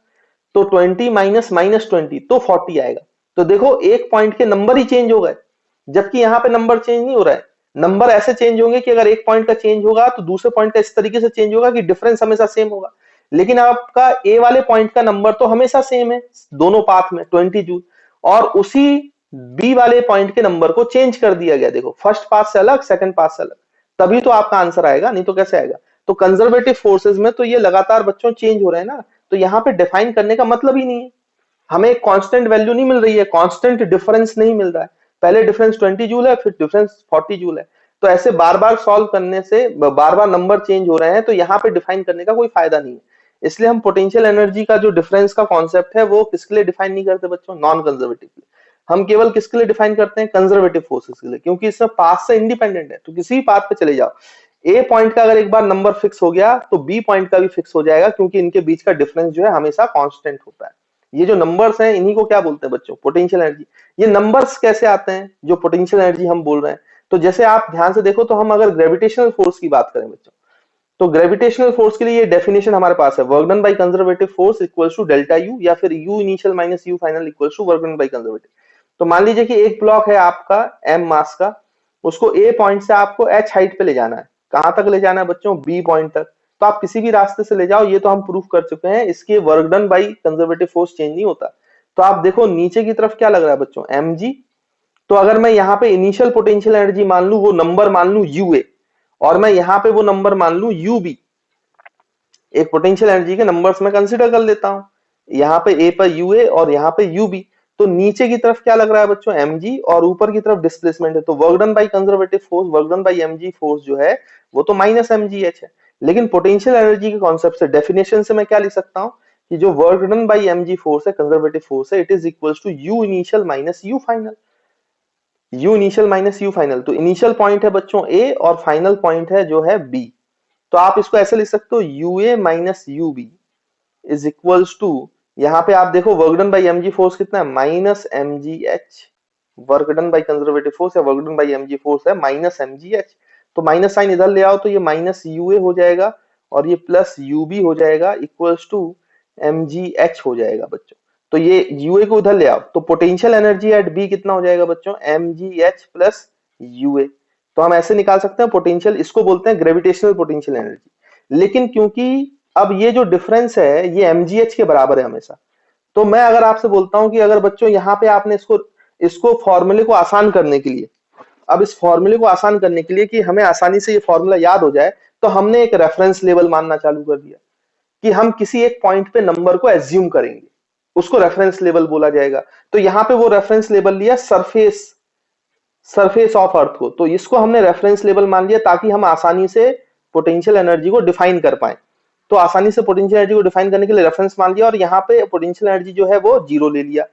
तो 20 माइनस -20 तो 40 आएगा। तो देखो एक पॉइंट के नंबर ही चेंज हो गए, जबकि यहाँ पे नंबर चेंज नहीं हो रहा है। नंबर ऐसे चेंज होंगे कि अगर एक पॉइंट का चेंज होगा तो दूसरे पॉइंट का इस तरीके से चेंज होगा कि डिफरेंस हमेशा सेम होगा, लेकिन आपका ए वाले पॉइंट का नंबर तो हमेशा सेम है दोनों पाथ में 20 जूल, और उसी बी वाले पॉइंट के नंबर को चेंज कर दिया गया, देखो फर्स्ट पाथ से अलग सेकंड पाथ से अलग, तभी तो आपका आंसर आएगा, नहीं तो कैसे आएगा। तो कंजर्वेटिव फोर्सेस में तो ये लगातार बच्चों चेंज हो रहे हैं ना, तो यहाँ पे डिफाइन करने का मतलब ही नहीं है, हमें एक कांस्टेंट वैल्यू नहीं मिल रही है, कांस्टेंट डिफरेंस नहीं मिल रहा है, पहले डिफरेंस 20 जूल है फिर डिफरेंस 40 जूल है, तो ऐसे बार बार सॉल्व करने से बार बार नंबर चेंज हो रहे हैं, तो यहाँ पे डिफाइन करने का कोई फायदा नहीं है। इसलिए हम पोटेंशियल एनर्जी का जो डिफरेंस का कॉन्सेप्ट है वो किसके लिए डिफाइन नहीं करते बच्चों, नॉन कंजर्वेटिव के लिए। हम केवल किसके लिए डिफाइन करते हैं, कंजर्वेटिव फोर्सेस के लिए, क्योंकि इसमें पाथ से इंडिपेंडेंट है, तो किसी भी पाथ पे चले जाओ, ए पॉइंट का अगर एक बार नंबर फिक्स हो गया तो बी पॉइंट का भी फिक्स हो जाएगा, क्योंकि इनके बीच का डिफरेंस जो है हमेशा कांस्टेंट होता है। ये जो नंबर्स हैं इन्हीं को क्या बोलते हैं बच्चों, पोटेंशियल एनर्जी। ये नंबर्स कैसे आते हैं जो पोटेंशियल एनर्जी हम बोल रहे हैं, तो जैसे आप ध्यान से देखो, तो हम अगर ग्रेविटेशनल फोर्स की बात करें बच्चों, तो ग्रेविटेशनल फोर्स के लिए ये डेफिनेशन हमारे पास है, work done by conservative force equals to delta U, या फिर U initial minus U final equals to work done by conservative. तो मान लीजिए कि एक ब्लॉक है आपका m मास का, उसको ए पॉइंट से आपको h हाइट पे ले जाना है, कहां तक ले जाना है बच्चों, बी पॉइंट तक। तो आप किसी भी रास्ते से ले जाओ, ये तो हम प्रूफ कर चुके हैं, इसके work done by conservative force change नहीं होता। तो आप देखो नीचे की तरफ क्या लग रहा है बच्चों, mg, तो अगर मैं यहाँ पे इनिशियल पोटेंशियल एनर्जी मान लू, वो नंबर मान लू ua, और मैं यहाँ पे वो नंबर मान लू ub, एक पोटेंशियल एनर्जी के नंबर्स में कंसीडर कर लेता हूं, यहाँ पे a पर ua और यहाँ पे ub, तो नीचे की तरफ क्या लग रहा है बच्चों, mg, और ऊपर की तरफ डिस्प्लेसमेंट है, तो work done by conservative force, work done by mg force जो है वो तो -mgh है। लेकिन पोटेंशियल एनर्जी के कॉन्सेप्ट से, डेफिनेशन से मैं क्या लिख सकता हूं कि जो work done by mg force है, कंजर्वेटिव फोर्स है, it is equals to u initial minus u final, u initial minus u final. तो इनिशियल पॉइंट है बच्चों a और फाइनल पॉइंट है जो है b, तो आप इसको ऐसे लिख सकते हो, ua minus ub is equals to, यहाँ पे आप देखो work done by mg force कितना है, -mgh, work done by conservative force या work done by mg force है -mgh, तो माइनस साइन इधर ले आओ तो ये -ua हो जाएगा, और ये प्लस ub हो जाएगा, इक्वल्स टू mgh हो जाएगा बच्चों। तो ये ua को उधर ले आओ, तो पोटेंशियल एनर्जी एट b कितना हो जाएगा बच्चों, mgh प्लस ua। तो हम ऐसे निकाल सकते हैं पोटेंशियल, इसको बोलते हैं ग्रेविटेशनल पोटेंशियल एनर्जी। लेकिन क्योंकि अब ये जो डिफरेंस है ये mgh के बराबर है हमेशा, तो मैं अगर आपसे बोलता हूं कि अगर बच्चों यहाँ पे आपने इसको फॉर्मूले को आसान करने के लिए, अब इस फॉर्मूले को आसान करने के लिए कि हमें आसानी से ये फॉर्मूला याद हो जाए, तो हमने एक रेफरेंस लेवल मानना चालू कर दिया। कि हम किसी एक पॉइंट पे नंबर को एज्यूम करेंगे, उसको रेफरेंस लेवल बोला जाएगा। तो यहाँ पे वो रेफरेंस लेवल लिया सरफेस सरफेस ऑफ अर्थ को, तो इसको हमने रेफरेंस लेवल मान लिया ताकि हम आसानी से पोटेंशियल एनर्जी को डिफाइन कर पाए। तो आसानी से पोटेंशियल एनर्जी को डिफाइन करने के लिए रेफरेंस मान लिया, और यहाँ पे पोटेंशियल एनर्जी जो है वो जीरो ले लिया।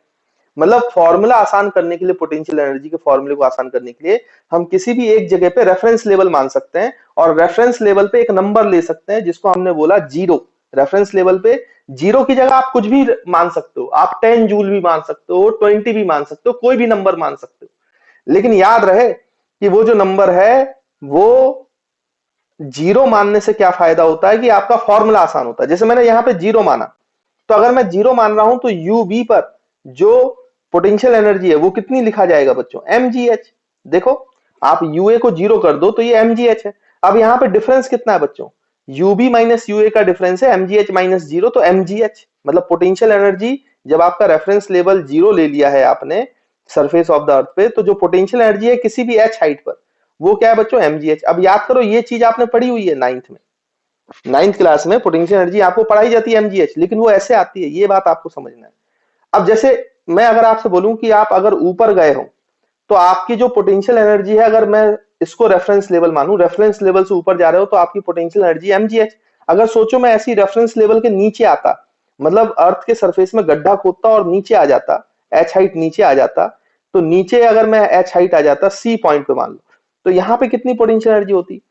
मतलब फॉर्मूला आसान करने के लिए, पोटेंशियल एनर्जी के फॉर्मूले को आसान करने के लिए हम किसी भी एक जगह पे रेफरेंस लेवल मान सकते हैं, और रेफरेंस लेवल पे एक नंबर ले सकते हैं जिसको हमने बोला जीरो। रेफरेंस लेवल पे जीरो की जगह आप कुछ भी मान सकते हो, आप 10 जूल भी मान सकते हो, 20 भी मान सकते हो, कोई भी नंबर मान सकते हो, लेकिन याद रहे कि वो जो नंबर है वो जीरो मानने से क्या फायदा होता है कि आपका फॉर्मूला आसान होता है। जैसे मैंने यहां पे जीरो माना, तो अगर मैं जीरो मान रहा हूं तो यू बी पर जो पोटेंशियल एनर्जी है वो कितनी लिखा जाएगा बच्चों, mgh। देखो आप यूए को जीरो कर दो तो ये mgh है। अब यहाँ पे डिफरेंस कितना है बच्चों, यूबी माइनस यूए का डिफरेंस है mgh माइनस जीरो, तो mgh मतलब पोटेंशियल एनर्जी। जब आपका रेफरेंस लेवल जीरो ले लिया है आपने सरफेस ऑफ द अर्थ पे, तो जो पोटेंशियल एनर्जी है किसी भी h हाइट पर, वो क्या है बच्चों, mgh। अब याद करो ये चीज आपने पढ़ी हुई है नाइन्थ क्लास में पोटेंशियल एनर्जी आपको पढ़ाई जाती है mgh, लेकिन वो ऐसे आती है, ये बात आपको समझना है। अब जैसे मैं अगर आपसे बोलूं कि आप अगर ऊपर गए हो तो आपकी जो पोटेंशियल एनर्जी है, अगर मैं इसको रेफरेंस लेवल मानूं, रेफरेंस लेवल से ऊपर जा रहे हो तो आपकी पोटेंशियल एनर्जी mgh। अगर सोचो मैं ऐसी रेफरेंस लेवल के नीचे आता, मतलब अर्थ के सरफेस में गड्ढा खोदता और नीचे आ जाता, h हाइट नीचे आ जाता, तो नीचे अगर मैं h हाइट आ जाता c पॉइंट पे मान लो, तो यहाँ पे कितनी पोटेंशियल एनर्जी होती,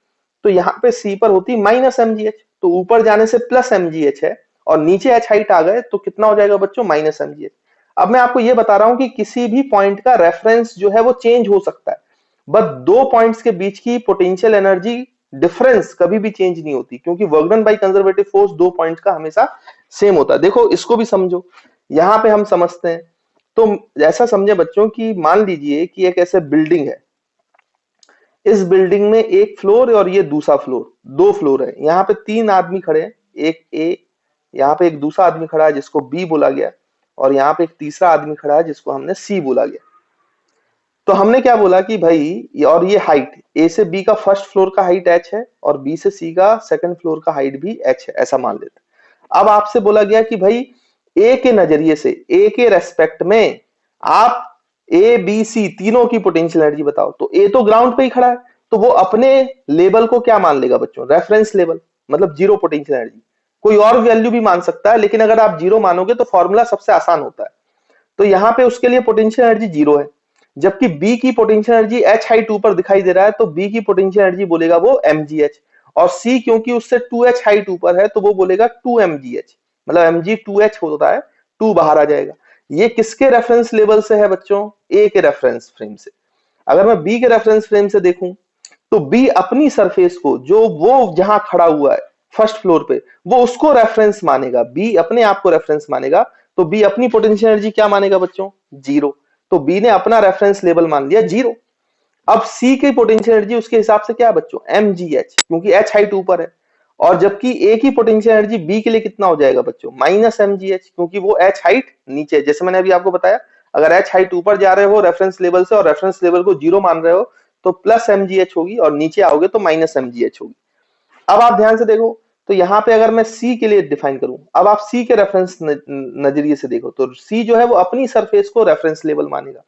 तो यहाँ पे c पर होती माइनस mgh। तो ऊपर जाने से प्लस mgh है, और नीचे h हाइट आ गए तो कितना हो जाएगा बच्चों, माइनस mgh। अब मैं आपको ये बता रहा हूं कि किसी भी पॉइंट का रेफरेंस जो है वो चेंज हो सकता है, बट दो पॉइंट्स के बीच की पोटेंशियल एनर्जी डिफरेंस कभी भी चेंज नहीं होती, क्योंकि work done by conservative force दो पॉइंट्स का हमेशा सेम होता है। देखो इसको भी समझो, यहां पे हम समझते हैं। तो ऐसा समझे बच्चों कि मान लीजिए कि एक ऐसे बिल्डिंग है, इस बिल्डिंग में एक फ्लोर और ये दूसरा फ्लोर, दो फ्लोर है, यहाँ पे तीन आदमी खड़े हैं, एक ए, यहाँ पे एक दूसरा आदमी खड़ा है जिसको बी बोला गया, और यहाँ पे एक तीसरा आदमी खड़ा है जिसको हमने सी बोला गया। तो हमने क्या बोला कि भाई, और ये हाइट ए से बी का फर्स्ट फ्लोर का हाइट h है, और बी से सी का सेकंड फ्लोर का हाइट भी h है, ऐसा मान लेते हैं। अब आपसे बोला गया कि भाई ए के नजरिए से, ए के रेस्पेक्ट में आप ए बी सी तीनों की पोटेंशियल एनर्जी बताओ। तो ए तो ग्राउंड पे ही खड़ा है, तो वो अपने लेवल को क्या मान लेगा बच्चों, रेफरेंस लेवल, मतलब जीरो पोटेंशियल एनर्जी। कोई और वैल्यू भी मान सकता है, लेकिन अगर आप जीरो मानोगे तो फॉर्मूला सबसे आसान होता है। तो यहाँ पे उसके लिए पोटेंशियल एनर्जी जीरो है, जबकि बी की पोटेंशियल एनर्जी h हाइट ऊपर दिखाई दे रहा है, तो बी की पोटेंशियल एनर्जी बोलेगा वो mgh, और सी क्योंकि उससे 2h हाइट ऊपर है तो वो बोलेगा 2mgh, मतलब mg 2h होता है, 2 बाहर आ जाएगा। ये किसके रेफरेंस लेवल से है बच्चों, ए के रेफरेंस फ्रेम से। अगर मैं बी के रेफरेंस फ्रेम से देखूं, तो बी अपनी सरफेस को, जो वो जहां खड़ा हुआ है फर्स्ट फ्लोर पे, वो उसको रेफरेंस मानेगा, बी अपने आप को रेफरेंस मानेगा। तो बी अपनी पोटेंशियल एनर्जी क्या मानेगा बच्चों, जीरो। तो बी ने अपना रेफरेंस लेवल मान लिया जीरो। अब सी की पोटेंशियल एनर्जी उसके हिसाब से क्या है बच्चों, mgh, क्योंकि h हाइट ऊपर है, और जबकि ए की पोटेंशियल एनर्जी बी के लिए कितना हो जाएगा बच्चों, माइनस mgh, क्योंकि वो h हाइट नीचे। जैसे मैंने अभी आपको बताया, अगर h हाइट ऊपर जा रहे हो रेफरेंस लेवल से, और रेफरेंस लेवल को जीरो मान रहे हो, तो प्लस mgh होगी, और नीचे आओगे तो माइनस mgh होगी। अब आप ध्यान से देखो, तो यहाँ पे अगर मैं सी के लिए डिफाइन करूं, अब आप सी के रेफरेंस नजरिए से देखो, तो सी जो है वो अपनी सरफेस को रेफरेंस लेवल मानेगा,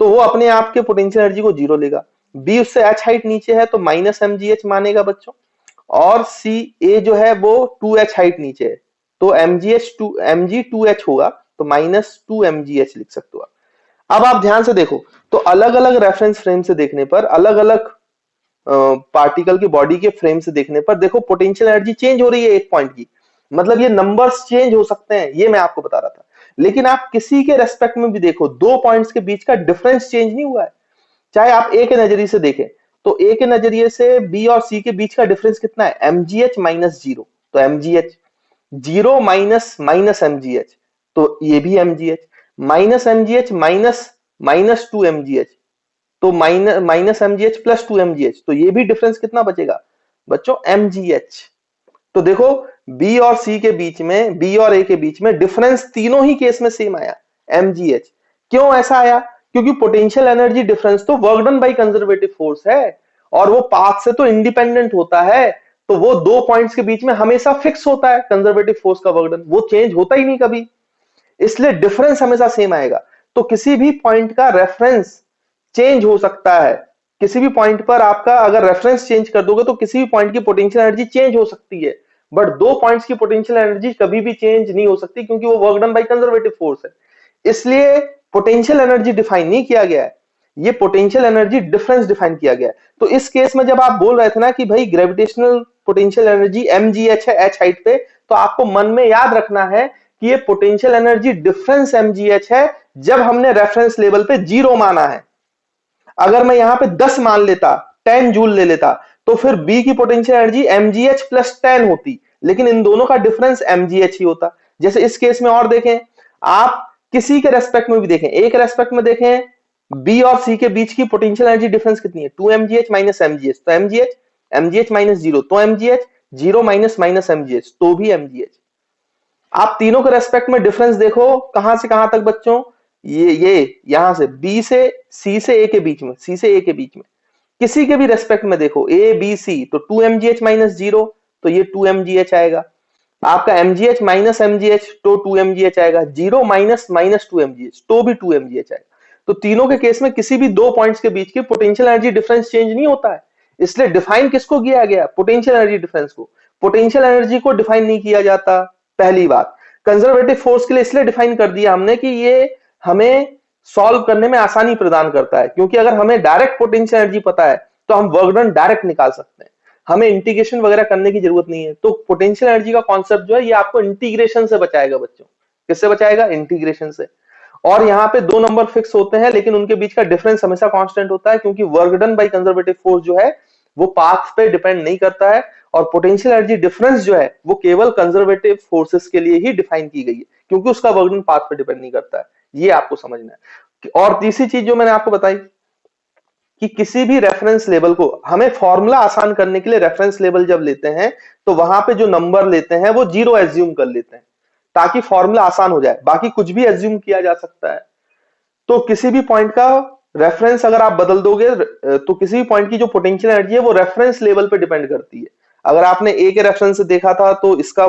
तो वो अपने आप के पोटेंशियल एनर्जी को जीरो लेगा। बी उससे h हाइट नीचे है तो माइनस mgh मानेगा बच्चों, और सी ए जो है वो 2h हाइट नीचे है, तो mg 2h होगा, तो माइनस 2mgh लिख सकते हो आप। अब आप ध्यान से देखो, तो अलग अलग रेफरेंस फ्रेम से देखने पर, अलग अलग पार्टिकल की बॉडी के फ्रेम से देखने पर, देखो पोटेंशियल एनर्जी चेंज हो रही है एक पॉइंट की, मतलब ये नंबर्स चेंज हो सकते हैं, ये मैं आपको बता रहा था। लेकिन आप किसी के रेस्पेक्ट में भी देखो, दो पॉइंट्स के बीच का डिफरेंस चेंज नहीं हुआ है। चाहे आप ए के नजरिए से देखें, तो ए के नजरिए से बी और सी के बीच का डिफरेंस कितना है, mgh माइनस जीरो, तो mgh zero minus minus mgh, तो ये भी mgh, minus mgh minus minus 2mgh, तो माइनस mgh प्लस 2mgh, तो ये भी डिफरेंस कितना बचेगा बच्चों, mgh। तो देखो बी और सी के बीच में, बी और ए के बीच में डिफरेंस तीनों ही केस में सेम आया, mgh। क्यों ऐसा आया, क्योंकि पोटेंशियल एनर्जी डिफरेंस तो work done by conservative force है, और वो पाथ से तो इंडिपेंडेंट होता है। तो वो दो पॉइंट्स के बीच में हमेशा फिक्स होता है कंजर्वेटिव फोर्स का वर्क डन, वो चेंज होता ही नहीं कभी, इसलिए डिफरेंस हमेशा सेम आएगा। तो किसी भी पॉइंट का रेफरेंस चेंज हो सकता है, किसी भी पॉइंट पर आपका अगर रेफरेंस चेंज कर दोगे तो किसी भी पॉइंट की पोटेंशियल एनर्जी चेंज हो सकती है, बट दो पॉइंट्स की पोटेंशियल एनर्जी कभी भी चेंज नहीं हो सकती, क्योंकि वो work done by conservative force है। इसलिए पोटेंशियल एनर्जी डिफाइन नहीं किया गया है, ये पोटेंशियल एनर्जी डिफरेंस डिफाइन किया गया है। तो इस केस में जब आप बोल रहे थे ना कि भाई ग्रेविटेशनल पोटेंशियल एनर्जी mgh है h हाइट पे, तो आपको मन में याद रखना है कि ये पोटेंशियल एनर्जी डिफरेंस mgh है जब हमने रेफरेंस लेवल पे 0 माना है। अगर मैं यहां पे 10 मान लेता, 10 जूल ले लेता, तो फिर बी की पोटेंशियल एनर्जी mgh प्लस 10 होती, लेकिन इन दोनों का डिफरेंस mgh ही होता। जैसे इस केस में और देखें, आप किसी के रेस्पेक्ट में भी देखें, एक रेस्पेक्ट में देखें, बी और सी के बीच की पोटेंशियल एनर्जी डिफरेंस कितनी है, 2 mgh माइनस mgh, तो mgh माइनस 0, तो mgh 0 माइनस माइनस mgh, तो भी mgh। आप तीनों के रेस्पेक्ट में डिफरेंस देखो, कहां से कहां तक बच्चों, ये यहां से बी से सी से ए के बीच में, सी से ए के बीच में, किसी के भी रेस्पेक्ट में देखो, ए बी सी, तो 2 mgh माइनस 0, तो ये 2 mgh आएगा। आपका mgh माइनस mgh, तो 2 mgh आएगा। 0 माइनस माइनस 2 mgh, तो भी 2 mgh आएगा। तो तीनों के केस में किसी भी दो पॉइंट्स के बीच की पोटेंशियल एनर्जी डिफरेंस चेंज नहीं होता है। इसलिए डिफाइन किसको किया गया, पोटेंशियल एनर्जी डिफरेंस को। पोटेंशियल एनर्जी को डिफाइन नहीं किया जाता, पहली बात। कंजर्वेटिव फोर्स के लिए इसलिए डिफाइन कर दिया हमने कि ये हमें सॉल्व करने में आसानी प्रदान करता है, क्योंकि अगर हमें डायरेक्ट पोटेंशियल एनर्जी पता है तो हम वर्क डन डायरेक्ट निकाल सकते हैं, हमें इंटीग्रेशन वगैरह करने की जरूरत नहीं है। तो पोटेंशियल एनर्जी का कॉन्सेप्ट जो है ये आपको इंटीग्रेशन से बचाएगा बच्चों। किससे बचाएगा, इंटीग्रेशन से। और यहाँ पे दो नंबर फिक्स होते हैं, लेकिन उनके बीच का डिफरेंस हमेशा कांस्टेंट होता है, क्योंकि work done by conservative force जो है वो पाथ पे डिपेंड नहीं करता है, और पोटेंशियल एनर्जी डिफरेंस जो है वो केवल कंजर्वेटिव फोर्सेस के लिए ही डिफाइन की गई है, क्योंकि उसका वर्क डन पाथ पे डिपेंड नहीं करता है। ये आपको समझना है। और तीसरी चीज जो मैंने आपको बताई कि किसी भी रेफरेंस लेवल को हमें फॉर्मूला आसान करने के लिए रेफरेंस लेवल जब लेते हैं तो वहां पे जो नंबर लेते हैं वो 0 एज्यूम कर लेते हैं, ताकि फॉर्मूला आसान हो जाए। बाकी कुछ भी एज्यूम किया जा सकता है। तो किसी भी पॉइंट का रेफरेंस अगर आप बदल दोगे तो किसी भी पॉइंट की जो पोटेंशियल एनर्जी है वो रेफरेंस लेवल पे डिपेंड करती है। अगर आपने ए के रेफरेंस से देखा था तो इसका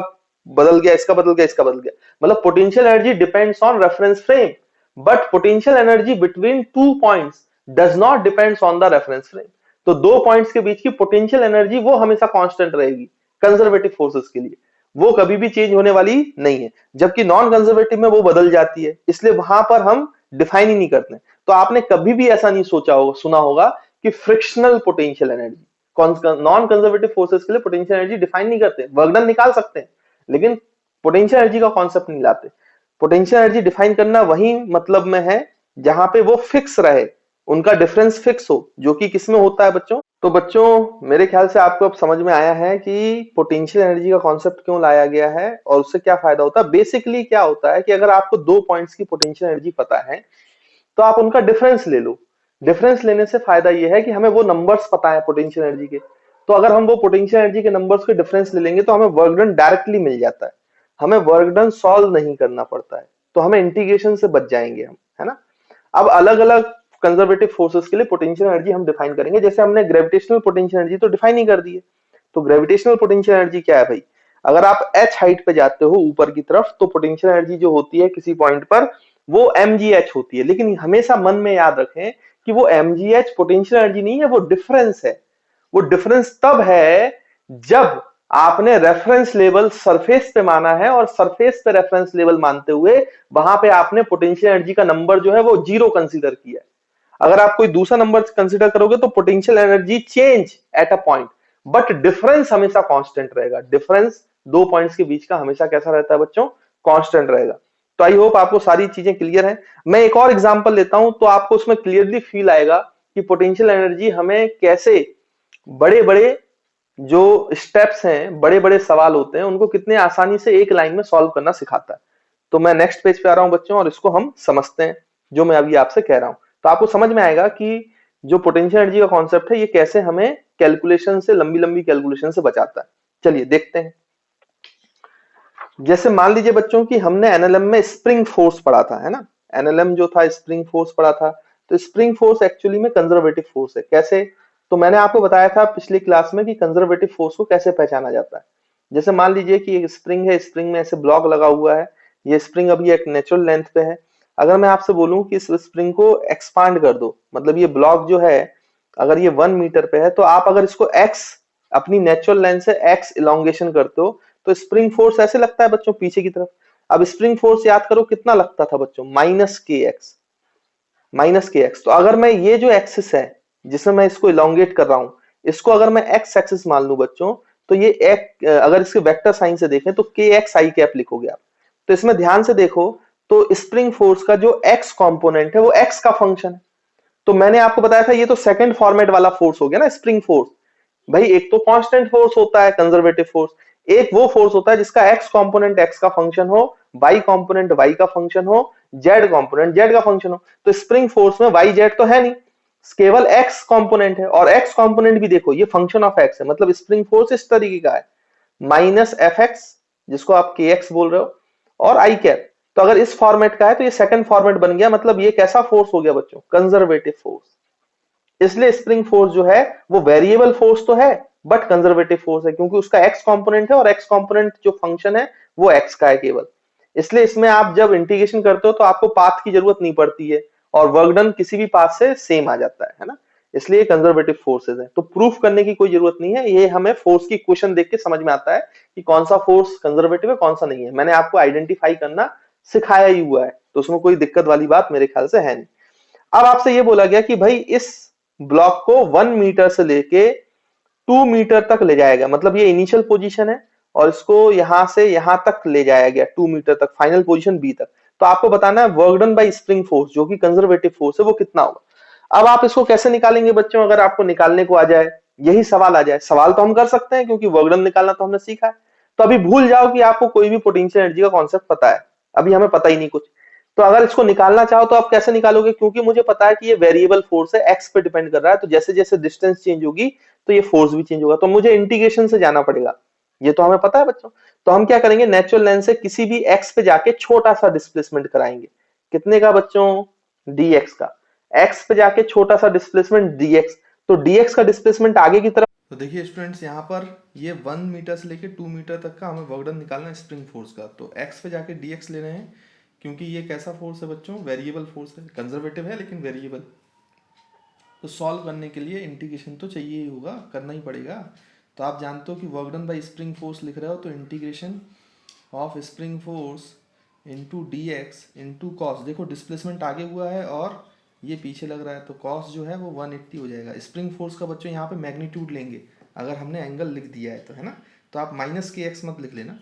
बदल गया, इसका बदल गया, इसका बदल गया, मतलब potential energy depends on reference frame, but potential energy between two points does not depends on the reference frame. तो दो पॉइंट्स के बीच की पोटेंशियल एनर्जी वो हमेशा कांस्टेंट रहेगी कंजर्वेटिव फोर्सेस के लिए, वो कभी भी चेंज होने वाली नहीं है। जबकि नॉन कंजर्वेटिव में वो बदल जाती है, इसलिए वहां पर हम डिफाइन ही नहीं करते। तो आपने कभी भी ऐसा नहीं सोचा होगा, सुना होगा कि frictional potential energy, non conservative forces के लिए पोटेंशियल एनर्जी डिफाइन नहीं करते, वर्क डन निकाल सकते हैं लेकिन पोटेंशियल एनर्जी का कॉन्सेप्ट नहीं लाते। पोटेंशियल एनर्जी डिफाइन करना वही मतलब में है जहां पे वो फिक्स रहे, उनका डिफरेंस फिक्स हो, जो कि किसमें होता है बच्चों। तो बच्चों मेरे ख्याल से आपको अब समझ में आया है कि पोटेंशियल एनर्जी का कॉन्सेप्ट क्यों लाया गया है और उससे क्या फायदा होता है। बेसिकली क्या होता है कि अगर आपको दो पॉइंट्स की पोटेंशियल एनर्जी पता है तो आप उनका डिफरेंस ले लो। डिफरेंस लेने से फायदा यह है कि हमें वो नंबर्स पता है पोटेंशियल एनर्जी के, तो अगर हम वो पोटेंशियल एनर्जी के नंबर्स के डिफरेंस ले लेंगे तो हमें वर्क डन डायरेक्टली मिल जाता है, हमें वर्क डन सॉल्व नहीं करना पड़ता है, तो हमें इंटीग्रेशन से बच जाएंगे हम, है ना। अब अलग अलग कंजर्वेटिव फोर्सेस के लिए पोटेंशियल एनर्जी हम डिफाइन करेंगे। जैसे हमने ग्रेविटेशनल पोटेंशियल एनर्जी तो डिफाइन ही कर दी है, तो ग्रेविटेशनल पोटेंशियल एनर्जी क्या है भाई, अगर आप h हाइट पे जाते हो ऊपर की तरफ तो पोटेंशियल एनर्जी जो होती है किसी पॉइंट पर वो mgh होती है। लेकिन हमेशा मन में याद रखें कि वो mgh पोटेंशियल एनर्जी नहीं है, वो डिफरेंस है। वो डिफरेंस तब है जब आपने रेफरेंस लेवल सरफेस पे माना है, और सरफेस पे रेफरेंस लेवल मानते हुए वहां पे आपने पोटेंशियल एनर्जी का नंबर जो है वो 0 कंसीडर किया है। अगर आप कोई दूसरा नंबर कंसीडर करोगे तो potential energy change at a point, but difference हमेशा कांस्टेंट रहेगा। डिफरेंस दो पॉइंट्स के बीच का हमेशा कैसा रहता है बच्चों, कांस्टेंट रहेगा। तो आई होप आपको सारी चीजें क्लियर है। मैं एक और एग्जांपल लेता हूं तो आपको उसमें क्लियरली फील आएगा कि पोटेंशियल एनर्जी हमें कैसे बड़े बड़े जो स्टेप्स हैं, बड़े बड़े सवाल होते हैं, उनको कितने आसानी से एक लाइन में सॉल्व करना सिखाता है। तो मैं नेक्स्ट पेज पे आ रहा हूं बच्चों, और इसको हम समझते हैं जो मैं अभी आपसे कह रहा हूं। तो आपको समझ में आएगा कि जो पोटेंशियल एनर्जी का कॉन्सेप्ट है ये कैसे हमें कैलकुलेशन से, लंबी लंबी कैलकुलेशन से बचाता है। चलिए देखते हैं। जैसे मान लीजिए बच्चों कि हमने एनएलएम में स्प्रिंग फोर्स पढ़ा था, है ना। एनएलएम जो था स्प्रिंग फोर्स पढ़ा था, तो स्प्रिंग फोर्स एक्चुअली में कंजर्वेटिव फोर्स है। कैसे, तो मैंने आपको बताया था पिछली क्लास में कि कंजर्वेटिव फोर्स को कैसे पहचाना जाता है। जैसे मान लीजिए कि एक स्प्रिंग है, स्प्रिंग में ऐसे ब्लॉक लगा हुआ है, ये स्प्रिंग अभी एक नेचुरल लेंथ पे है। अगर मैं आपसे बोलूं कि इस स्प्रिंग को एक्सपांड कर दो, मतलब ये ब्लॉक जो है अगर ये 1 मीटर पे है, तो आप अगर इसको एक्स अपनी नेचुरल लेंथ से एक्स इलोंगेशन करते हो तो स्प्रिंग फोर्स ऐसे लगता है बच्चों पीछे की तरफ। अब स्प्रिंग फोर्स याद करो कितना लगता था बच्चों, माइनस के एक्स। तो अगर मैं ये जो एक्सिस है जिसमें मैं इसको इलोंगेट कर रहा हूं, इसको अगर मैं एक्स एक्सिस मान लूं बच्चों, तो ये अगर इसके वेक्टर साइन से देखें तो के एक्स आई कैप लिखोगे आप। तो इसमें ध्यान से देखो, तो स्प्रिंग फोर्स का जो एक्स कंपोनेंट है वो एक्स का फंक्शन है। तो मैंने आपको बताया था ये तो सेकंड फॉर्मेट वाला फोर्स हो गया ना स्प्रिंग फोर्स। भाई एक तो कांस्टेंट फोर्स होता है कंजर्वेटिव फोर्स, एक वो फोर्स होता है जिसका एक्स कंपोनेंट एक्स का फंक्शन हो, वाई कंपोनेंट वाई का फंक्शन हो, जेड कंपोनेंट जेड का फंक्शन हो। तो स्प्रिंग फोर्स में वाई जेड तो है नहीं, केवल एक्स कंपोनेंट है, और एक्स कंपोनेंट भी देखो ये फंक्शन ऑफ एक्स है, मतलब स्प्रिंग फोर्स इस तरीके का है, माइनस एफ एक्स जिसको आप के एक्स बोल रहे हो, और आई कैप। तो अगर इस फॉर्मेट का है तो ये सेकंड फॉर्मेट बन गया, मतलब ये कैसा फोर्स हो गया बच्चों, कंजर्वेटिव फोर्स। इसलिए स्प्रिंग फोर्स जो है वो वेरिएबल फोर्स तो है बट कंजर्वेटिव फोर्स है, क्योंकि उसका एक्स कंपोनेंट है और एक्स कंपोनेंट जो फंक्शन है वो एक्स का है केवल। इसलिए इसमें आप जब इंटीग्रेशन करते हो तो आपको पाथ की जरूरत नहीं पड़ती है, और वर्क डन किसी भी पाथ से सेम आ जाता है ना। इसलिए कंजर्वेटिव फोर्सेज है, तो प्रूफ करने की कोई जरूरत नहीं है, ये हमें फोर्स की इक्वेशन देख के समझ में आता है कि कौन सा फोर्स कंजर्वेटिव है कौन सा नहीं है। मैंने आपको आइडेंटिफाई करना सिखाया ही हुआ है, तो उसमें कोई दिक्कत वाली बात मेरे ख्याल से है नहीं। अब आपसे ये बोला गया कि भाई इस ब्लॉक को 1 मीटर से लेके 2 मीटर तक ले जाया गया, मतलब ये इनिशियल पोजीशन है और इसको यहां से यहां तक ले जाया गया 2 मीटर तक, फाइनल पोजीशन बी तक। तो आपको बताना है work done bye spring force जो कि कंजर्वेटिव फोर्स है वो कितना होगा। अब आप इसको कैसे निकालेंगे बच्चों, अगर आपको निकालने को आ जाए, यही सवाल आ जाए, सवाल तो हम कर सकते हैं क्योंकि वर्क डन निकालना तो हमने सीखा है। तो अभी भूल जाओ कि आपको कोई भी पोटेंशियल एनर्जी का कॉन्सेप्ट पता है, अभी हमें पता ही नहीं कुछ। तो अगर इसको निकालना चाहो तो आप कैसे निकालोगे, क्योंकि मुझे पता है कि ये वेरिएबल फोर्स है, एक्स पे डिपेंड कर रहा है, तो जैसे जैसे डिस्टेंस चेंज होगी तो ये फोर्स भी चेंज होगा, तो मुझे इंटीग्रेशन से जाना पड़ेगा, ये तो हमें पता है बच्चों। तो हम क्या करेंगे, नेचुरल लेंथ से किसी भी एक्स पे जाके छोटा सा डिस्प्लेसमेंट कराएंगे, कितने का बच्चों, dx का। एक्स पे जाके छोटा सा डिस्प्लेसमेंट dx, तो dx का डिस्प्लेसमेंट आगे की तरफ। तो देखिए स्टूडेंट्स, यहाँ पर ये 1 मीटर से लेके 2 मीटर तक का हमें वर्क डन निकालना है स्प्रिंग फोर्स का। तो x पे जाके dx ले रहे हैं, क्योंकि ये कैसा फोर्स है बच्चों, वेरिएबल फोर्स है, कंजर्वेटिव है लेकिन वेरिएबल। तो सॉल्व करने के लिए इंटीग्रेशन तो चाहिए ही होगा, करना ही पड़ेगा। तो आप जानते हो कि work done bye spring force लिख रहे हो, तो integration of spring force into D x into cos, देखो डिस्प्लेसमेंट आगे हुआ है और ये पीछे लग रहा है, तो कॉस जो है वो 180 हो जाएगा। स्प्रिंग फोर्स का बच्चों यहाँ पे मैग्नीट्यूड लेंगे, अगर हमने एंगल लिख दिया है तो, है ना। तो आप माइनस के एक्स मत लिख लेना,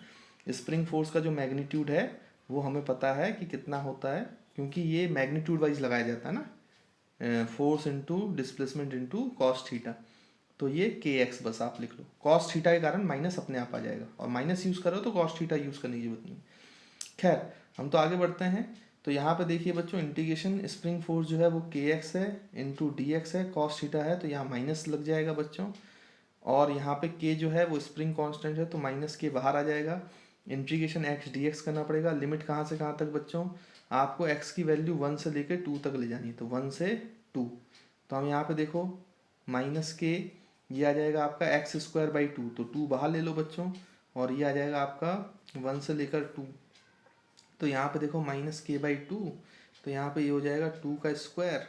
स्प्रिंग फोर्स का जो मैग्नीट्यूड है वो हमें पता है कि कितना होता है, क्योंकि ये मैग्नीट्यूड वाइज लगाया जाता है ना, force into displacement into cos theta. तो ये के एक्स बस आप लिख लो, कॉस थीटा के कारण माइनस अपने आप आ जाएगा, और माइनस यूज़ करो तो कॉस थीटा यूज़ करने की जरूरत नहीं। खैर हम तो आगे बढ़ते हैं। तो यहाँ पे देखिए बच्चों, इंटीग्रेशन स्प्रिंग फोर्स जो है वो के एक्स है इंटू डी एक्स है, कॉस थीटा है तो यहाँ माइनस लग जाएगा बच्चों, और यहाँ पे के जो है वो स्प्रिंग कांस्टेंट है तो माइनस के बाहर आ जाएगा। इंटीग्रेशन एक्स डी एक्स करना पड़ेगा, लिमिट कहाँ से कहाँ तक बच्चों, आपको एक्स की वैल्यू 1 से लेकर 2 तक ले जानी है, तो 1 से 2। तो हम यहाँ पे देखो माइनस के, ये आ जाएगा आपका एक्स स्क्वायर बाई 2, तो 2 बाहर ले लो बच्चों, और ये आ जाएगा आपका 1 से लेकर 2। तो यहाँ पे देखो माइनस के बाई 2, तो यहाँ पे ये हो जाएगा 2 का स्क्वायर,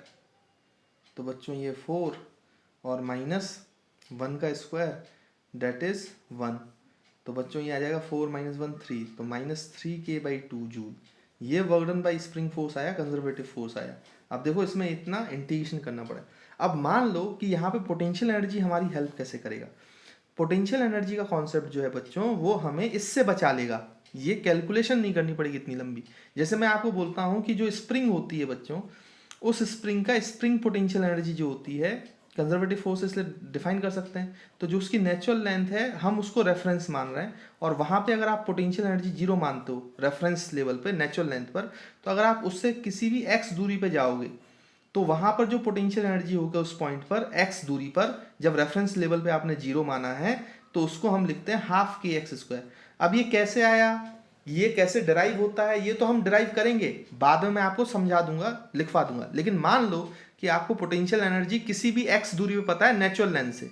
तो बच्चों ये 4, और माइनस 1 का स्क्वायर डेट इज 1, तो बच्चों ये आ जाएगा 4 माइनस 1 3, तो माइनस 3k/2 जूल। ये work done by spring force आया, कंजर्वेटिव फोर्स आया। अब देखो इसमें इतना इंटीग्रेशन करना पड़ा। अब मान लो कि यहाँ पे पोटेंशियल एनर्जी हमारी हेल्प कैसे करेगा। पोटेंशियल एनर्जी का कॉन्सेप्ट जो है बच्चों वो हमें इससे बचा लेगा, ये कैलकुलेशन नहीं करनी पड़ेगी इतनी लंबी। जैसे मैं आपको बोलता हूँ कि जो स्प्रिंग होती है बच्चों, उस स्प्रिंग का स्प्रिंग पोटेंशियल एनर्जी जो होती है, कंजर्वेटिव फोर्स इसलिए डिफाइन कर सकते हैं, तो जो उसकी नेचुरल लेंथ है हम उसको रेफरेंस मान रहे हैं, और वहाँ पे अगर आप पोटेंशियल एनर्जी 0 मानते हो रेफरेंस लेवल पे नेचुरल लेंथ पर, तो अगर आप उससे किसी भी x दूरी पे जाओगे तो वहाँ पर जो पोटेंशियल एनर्जी होगा उस पॉइंट पर x दूरी पर, जब रेफरेंस लेवल पे आपने 0 माना है, तो उसको हम लिखते हैं हाफ के एक्स स्क्वायर। अब ये कैसे आया, ये कैसे डिराइव होता है ये तो हम डिराइव करेंगे, बाद में मैं आपको समझा दूंगा, लिखवा दूंगा। लेकिन मान लो कि आपको पोटेंशियल एनर्जी किसी भी एक्स दूरी पे पता है नेचुरल लेंथ से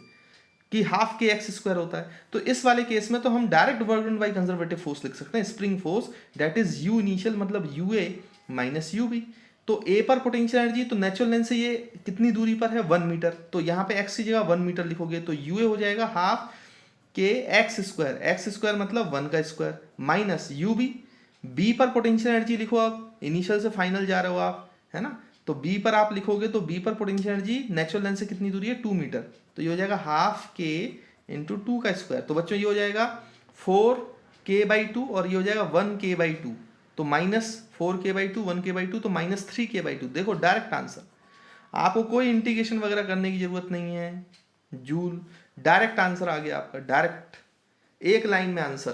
कि हाफ के एक्स स्क्वायर होता है, तो इस वाले केस में तो हम direct work done by conservative force लिख सकते हैं, spring force that is U initial मतलब U A minus U B. तो ए पर पोटेंशियल एनर्जी तो नेचुरल लेंथ से ये कितनी दूरी पर है 1 मीटर, तो यहाँ पे एक्स की जगह 1 मीटर लिखोगे तो यू ए हो जाएगा हाफ के एक्स स्क्वायर मतलब 1 का square minus U B. B पर पोटेंशियल एनर्जी लिखो, आप इनिशियल से फाइनल जा रहे हो आप, है ना, तो बी पर आप लिखोगे तो बी पर पोटेंशियल एनर्जी नेचुरल लेंथ से कितनी दूरी है 2 मीटर, तो ये हो जाएगा हाफ के इंटू 2 का स्क्वायर। तो बच्चों ये हो जाएगा 4 k/2 और ये हो जाएगा 1 k/2, तो -4 k/2 1 k/2 तो -3 k/2। देखो डायरेक्ट आंसर, आपको कोई इंटीग्रेशन वगैरह करने की जरूरत नहीं है, जूल डायरेक्ट आंसर आ गया आपका, डायरेक्ट एक लाइन में आंसर।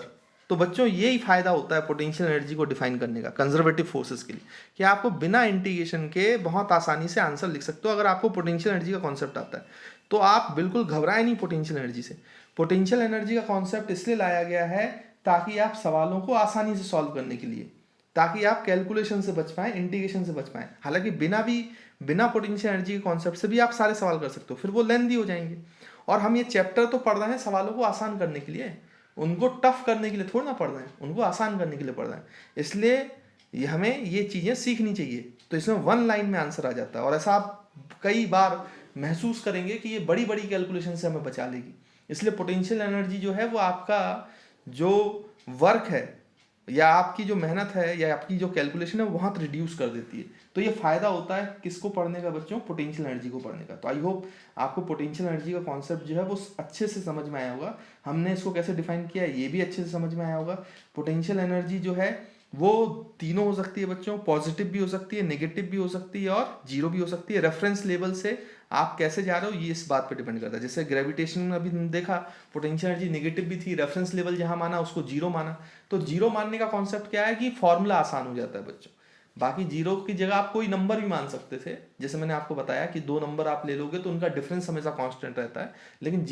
तो बच्चों यही फायदा होता है पोटेंशियल एनर्जी को डिफाइन करने का कंजर्वेटिव फोर्सेस के लिए, कि आपको बिना इंटीग्रेशन के बहुत आसानी से आंसर लिख सकते हो अगर आपको पोटेंशियल एनर्जी का कॉन्सेप्ट आता है। तो आप बिल्कुल घबराए नहीं पोटेंशियल एनर्जी से। पोटेंशियल एनर्जी का कॉन्सेप्ट इसलिए लाया गया है ताकि आप सवालों को आसानी से सॉल्व करने के लिए, ताकि आप कैलकुलेशन से बच पाएं, इंटीग्रेशन से बच पाएं। हालांकि बिना पोटेंशियल एनर्जी के कॉन्सेप्ट से भी आप सारे सवाल कर सकते हो, फिर वो लेंथी हो जाएंगे। और हम ये चैप्टर तो पढ़ रहे हैं सवालों को आसान करने के लिए, उनको टफ करने के लिए थोड़ा ना पढ़ रहे हैं, उनको आसान करने के लिए पढ़ रहे हैं। इसलिए हमें ये चीज़ें सीखनी चाहिए। तो इसमें 1 लाइन में आंसर आ जाता है, और ऐसा आप कई बार महसूस करेंगे कि ये बड़ी बड़ी कैलकुलेशन से हमें बचा लेगी। इसलिए पोटेंशियल एनर्जी जो है वो आपका जो वर्क है या आपकी जो मेहनत है या आपकी जो कैलकुलेशन है वो बहुत रिड्यूस कर देती है। तो ये फायदा होता है किसको पढ़ने का बच्चों, पोटेंशियल एनर्जी को पढ़ने का। तो आई होप आपको पोटेंशियल एनर्जी का कॉन्सेप्ट जो है वो अच्छे से समझ में आया होगा। हमने इसको कैसे डिफाइन किया है ये भी अच्छे से समझ में आया होगा। पोटेंशियल एनर्जी जो है वो तीनों हो सकती है बच्चों, पॉजिटिव भी हो सकती है, नेगेटिव भी हो सकती है और जीरो भी हो सकती है। रेफरेंस लेवल से आप कैसे जा रहे हो ये इस बात पे डिपेंड करता है। जैसे ग्रेविटेशन में अभी देखा पोटेंशियल एनर्जी नेगेटिव भी थी, रेफरेंस लेवल जहां माना उसको जीरो माना। तो जीरो मानने का कॉन्सेप्ट क्या है कि फॉर्मूला आसान हो जाता है बच्चों। बाकी जीरो की जगह आप कोई नंबर भी मान सकते थे, जैसे मैंने आपको बताया कि 2 नंबर आप ले लोगे तो उनका डिफरेंस हमेशा कांस्टेंट रहता है। लेकिन जब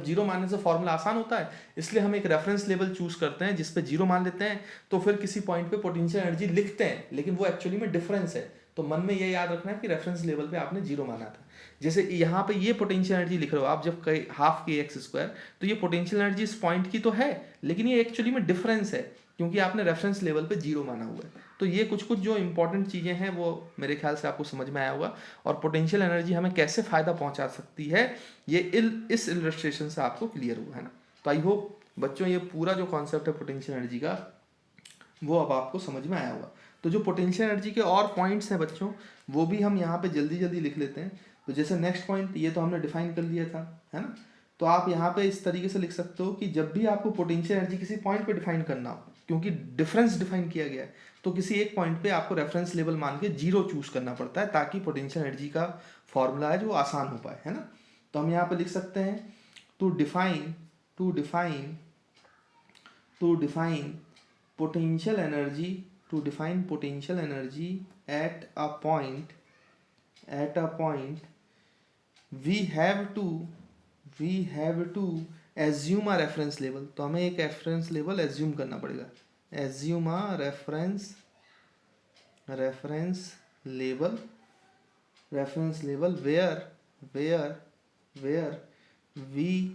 जीरो मानने से फॉर्मूला आसान होता है, इसलिए हम एक रेफरेंस लेवल चूज करते हैं जिस पे जीरो मान लेते हैं। तो फिर किसी पॉइंट पे पोटेंशियल एनर्जी लिखते हैं, लेकिन वो एक्चुअली में डिफरेंस है। तो मन में ये याद रखना है कि रेफरेंस लेवल पे आपने जीरो माना था। जैसे यहाँ पे ये पोटेंशियल एनर्जी लिख रहे हो आप, जब कई हाफ के एक्स स्क्वायर, तो ये पोटेंशियल एनर्जी इस पॉइंट की तो है, लेकिन ये एक्चुअली में डिफरेंस है क्योंकि आपने रेफरेंस लेवल पे जीरो माना हुआ है। तो ये कुछ कुछ जो इंपॉर्टेंट चीज़ें हैं वो मेरे ख्याल से आपको समझ में आया होगा। और पोटेंशियल एनर्जी हमें कैसे फ़ायदा पहुंचा सकती है ये इस इलस्ट्रेशन से आपको क्लियर हुआ है ना। तो आई होप बच्चों ये पूरा जो कॉन्सेप्ट है पोटेंशियल एनर्जी का वो अब आपको समझ में आया होगा। तो जो पोटेंशियल एनर्जी के और पॉइंट्स हैं बच्चों वो भी हम यहाँ पे जल्दी जल्दी लिख लेते हैं। तो जैसे नेक्स्ट पॉइंट ये तो हमने डिफाइन कर लिया था, है ना। तो आप यहाँ पे इस तरीके से लिख सकते हो कि जब भी आपको पोटेंशियल एनर्जी किसी पॉइंट पे डिफाइन करना हो, क्योंकि डिफरेंस डिफाइन किया गया है, तो किसी एक पॉइंट पे आपको रेफरेंस लेवल मान के जीरो चूज करना पड़ता है ताकि पोटेंशियल एनर्जी का फॉर्मूला है जो आसान हो पाए, है ना। तो हम यहाँ पे लिख सकते हैं to define to define to define potential energy to define potential energy at a point we have to assume a reference level। तो हमें एक reference level assume करना पड़ेगा, assume a reference level where we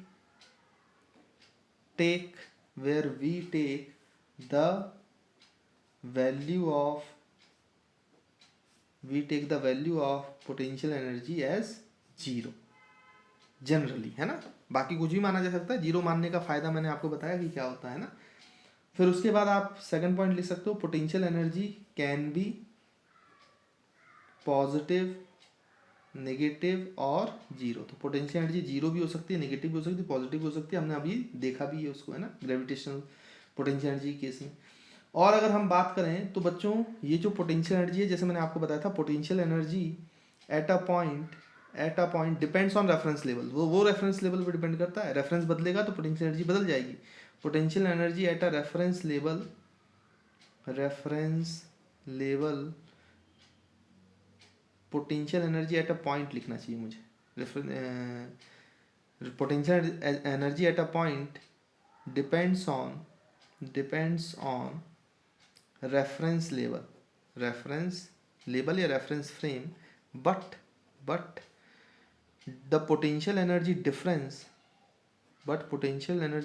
take the value of potential energy as zero generally, है ना। बाकी कुछ भी माना जा सकता है, जीरो मानने का फायदा मैंने आपको बताया कि क्या होता है ना। फिर उसके बाद आप सेकंड पॉइंट लिख सकते हो potential energy can be positive, negative और जीरो। तो पोटेंशियल एनर्जी जीरो भी हो सकती है, नेगेटिव भी हो सकती है, पॉजिटिव भी हो सकती है। हमने अभी देखा भी है उसको, है ना, ग्रेविटेशनल पोटेंशियल एनर्जी केस में। और अगर हम बात करें तो बच्चों ये जो पोटेंशियल एनर्जी है, जैसे मैंने आपको बताया था potential energy at a point depends on reference level. वो रेफरेंस लेवल पे डिपेंड करता है, रेफरेंस बदलेगा तो पोटेंशियल एनर्जी बदल जाएगी। Potential energy at a reference level potential energy at a point लिखना चाहिए मुझे। Potential energy at a point depends on depends on reference level या reference frame, but the potential energy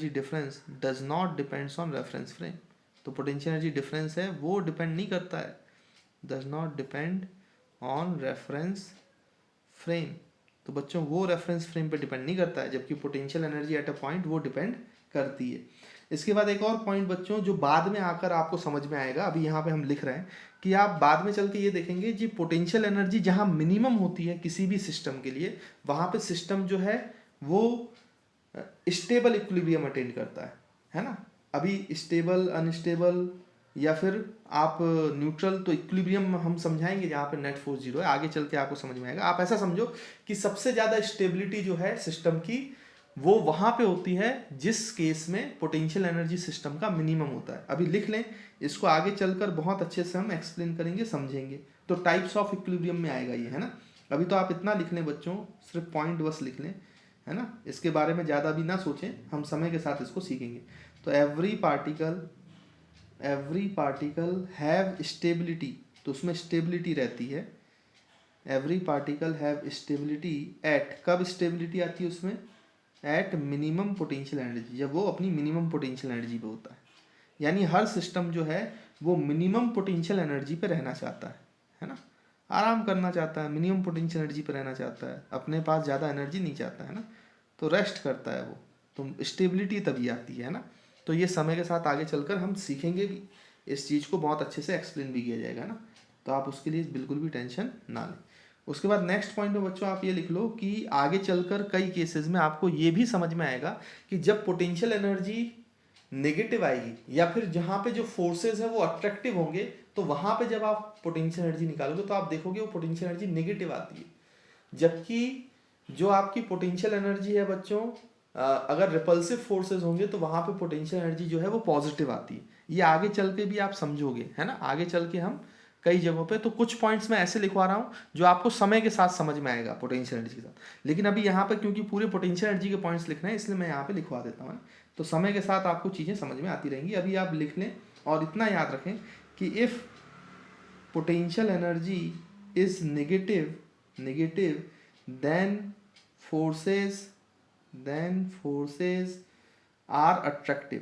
difference does not depends on reference frame. तो potential energy difference है वो depend नहीं करता है, does not depend on reference frame. तो बच्चों वो रेफरेंस फ्रेम पे डिपेंड नहीं करता है, जबकि potential energy at a point वो डिपेंड करती है। इसके बाद एक और पॉइंट बच्चों जो बाद में आकर आपको समझ में आएगा, अभी यहाँ पे हम लिख रहे हैं कि आप बाद में चल के ये देखेंगे जी पोटेंशियल एनर्जी जहाँ मिनिमम होती है किसी भी सिस्टम के लिए, वहाँ पे सिस्टम जो है वो स्टेबल इक्विलिब्रियम अटेंड करता है ना। अभी स्टेबल, अनस्टेबल या फिर आप न्यूट्रल, तो इक्विलिब्रियम हम समझाएंगे जहाँ पे नेट फोर्स जीरो है, आगे चल के आपको समझ में आएगा। आप ऐसा समझो कि सबसे ज़्यादा स्टेबिलिटी जो है सिस्टम की वो वहाँ पे होती है जिस केस में पोटेंशियल एनर्जी सिस्टम का मिनिमम होता है। अभी लिख लें, इसको आगे चलकर बहुत अच्छे से हम एक्सप्लेन करेंगे, समझेंगे। तो टाइप्स ऑफ इक्विलिब्रियम में आएगा ये, है ना। अभी तो आप इतना लिख लें बच्चों, सिर्फ पॉइंट बस लिख लें, है ना। इसके बारे में ज़्यादा भी ना सोचें, हम समय के साथ इसको सीखेंगे। तो एवरी पार्टिकल हैव स्टेबिलिटी, तो उसमें स्टेबिलिटी रहती है। Every particle have stability at, कब स्टेबिलिटी आती है उसमें, एट मिनिमम पोटेंशियल एनर्जी, जब वो अपनी मिनिमम पोटेंशियल एनर्जी पे होता है। यानी हर सिस्टम जो है वो मिनिमम पोटेंशियल एनर्जी पे रहना चाहता है ना, आराम करना चाहता है, मिनिमम पोटेंशियल एनर्जी पे रहना चाहता है, अपने पास ज़्यादा एनर्जी नहीं चाहता है ना, तो रेस्ट करता है वो, तो स्टेबिलिटी तभी आती है ना। तो ये समय के साथ आगे चलकर हम सीखेंगे भी, इस चीज़ को बहुत अच्छे से एक्सप्लेन भी किया जाएगा ना, तो आप उसके लिए बिल्कुल भी टेंशन ना लें। उसके बाद नेक्स्ट पॉइंट में बच्चों आप ये लिख लो कि आगे चलकर कई केसेस में आपको ये भी समझ में आएगा कि जब पोटेंशियल एनर्जी नेगेटिव आएगी या फिर जहाँ पे जो फोर्सेस है वो अट्रैक्टिव होंगे, तो वहाँ पे जब आप पोटेंशियल एनर्जी निकालोगे तो आप देखोगे वो पोटेंशियल एनर्जी नेगेटिव आती है। जबकि जो आपकी पोटेंशियल एनर्जी है बच्चों, अगर रिपल्सिव फोर्सेस होंगे तो वहाँ पे पोटेंशियल एनर्जी जो है वो पॉजिटिव आती है। ये आगे चल के भी आप समझोगे, है ना, आगे चल के हम कई जगहों पे, तो कुछ पॉइंट्स मैं ऐसे लिखवा रहा हूँ जो आपको समय के साथ समझ में आएगा पोटेंशियल एनर्जी के साथ। लेकिन अभी यहाँ पे क्योंकि पूरे पोटेंशियल एनर्जी के पॉइंट्स लिखना है, इसलिए मैं यहाँ पे लिखवा देता हूँ, तो समय के साथ आपको चीज़ें समझ में आती रहेंगी। अभी आप लिख लें और इतना याद रखें कि if potential energy is negative then forces are attractive,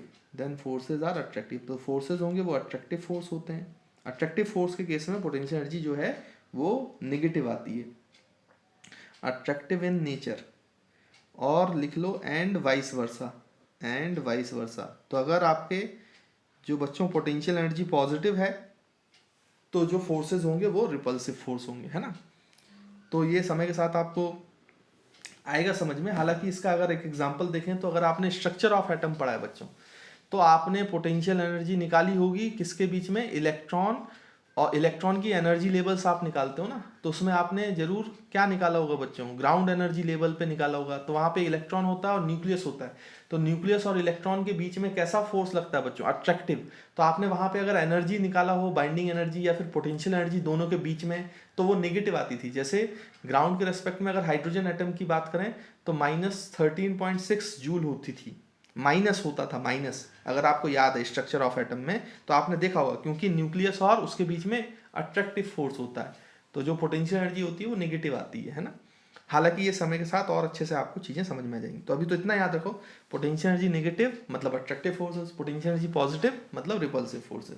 तो फोर्सेस होंगे वो अट्रैक्टिव फोर्स होते हैं। अट्रैक्टिव फोर्स के केस में पोटेंशियल एनर्जी जो है वो नेगेटिव आती है, अट्रैक्टिव इन नेचर। और लिख लो एंड वाइस वर्सा, तो अगर आपके जो बच्चों पोटेंशियल एनर्जी पॉजिटिव है तो जो फोर्सेस होंगे वो रिपल्सिव फोर्स होंगे, है ना। तो ये समय के साथ आपको आएगा समझ में। हालांकि इसका अगर एक एग्जांपल देखें तो अगर आपने स्ट्रक्चर ऑफ एटम पढ़ा है बच्चों, तो आपने पोटेंशियल एनर्जी निकाली होगी किसके बीच में, इलेक्ट्रॉन और इलेक्ट्रॉन की एनर्जी लेवल्स आप निकालते हो ना, तो उसमें आपने जरूर क्या निकाला होगा बच्चों, ग्राउंड एनर्जी लेवल पे निकाला होगा। तो वहाँ पे इलेक्ट्रॉन होता है और न्यूक्लियस होता है, तो न्यूक्लियस और इलेक्ट्रॉन के बीच में कैसा फोर्स लगता है बच्चों, अट्रैक्टिव। तो आपने वहाँ पे अगर एनर्जी निकाला हो, बाइंडिंग एनर्जी या फिर पोटेंशियल एनर्जी दोनों के बीच में, तो वो नेगेटिव आती थी। जैसे ग्राउंड के रेस्पेक्ट में अगर हाइड्रोजन एटम की बात करें तो -13.6 जूल होती थी, माइनस होता था, माइनस, अगर आपको याद है स्ट्रक्चर ऑफ एटम में तो आपने देखा होगा, क्योंकि न्यूक्लियस और उसके बीच में अट्रैक्टिव फोर्स होता है, तो जो पोटेंशियल एनर्जी होती है वो नेगेटिव आती है ना। हालांकि ये समय के साथ और अच्छे से आपको चीज़ें समझ में आ जाएंगी। तो अभी तो इतना याद रखो, पोटेंशियल एनर्जी नेगेटिव मतलब attractive forces, potential energy positive मतलब रिपल्सिव फोर्सेस।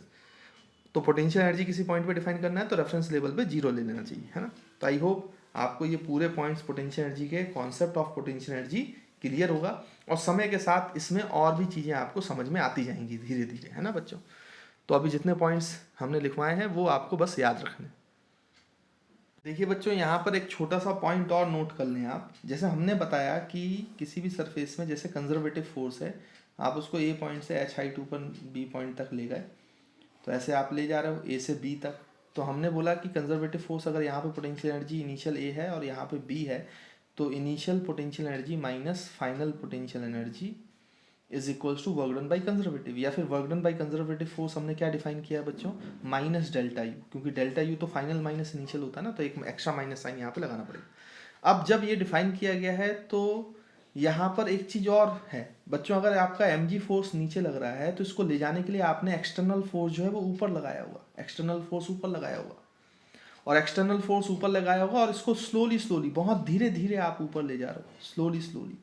तो पोटेंशियल एनर्जी किसी पॉइंट पे डिफाइन करना है तो रेफरेंस लेवल पे 0 ले लेना चाहिए, है ना। तो आई होप आपको ये पूरे पॉइंट्स पोटेंशियल एनर्जी के, concept of potential energy clear होगा, और समय के साथ इसमें और भी चीज़ें आपको समझ में आती जाएंगी धीरे धीरे, है ना बच्चों। तो अभी जितने पॉइंट्स हमने लिखवाए हैं वो आपको बस याद रखने। देखिए बच्चों, यहाँ पर एक छोटा सा पॉइंट और नोट कर लें आप। जैसे हमने बताया कि किसी भी सरफेस में जैसे कंजर्वेटिव फोर्स है, आप उसको ए पॉइंट से एच हाइट ऊपर बी पॉइंट तक ले गए, तो ऐसे आप ले जा रहे हो ए से बी तक। तो हमने बोला कि कंजर्वेटिव फोर्स अगर यहाँ पे पोटेंशियल एनर्जी इनिशियल ए है और यहाँ पे बी है, तो initial potential energy minus final potential energy is equals to work done by conservative, या फिर work done by conservative force हमने क्या डिफाइन किया है बच्चों, माइनस डेल्टा यू, क्योंकि डेल्टा यू तो फाइनल माइनस इनिशियल होता है ना, तो एक एक्स्ट्रा माइनस साइन यहाँ पे लगाना पड़ेगा। अब जब ये डिफाइन किया गया है तो यहाँ पर एक चीज और है बच्चों, अगर आपका mg फोर्स नीचे लग रहा है तो इसको ले जाने के लिए आपने एक्सटर्नल फोर्स जो है वो ऊपर लगाया हुआ, एक्सटर्नल फोर्स ऊपर लगाया हुआ, और एक्सटर्नल फोर्स ऊपर लगाया होगा और इसको स्लोली स्लोली बहुत धीरे धीरे आप ऊपर ले जा रहे हो, स्लोली स्लोली,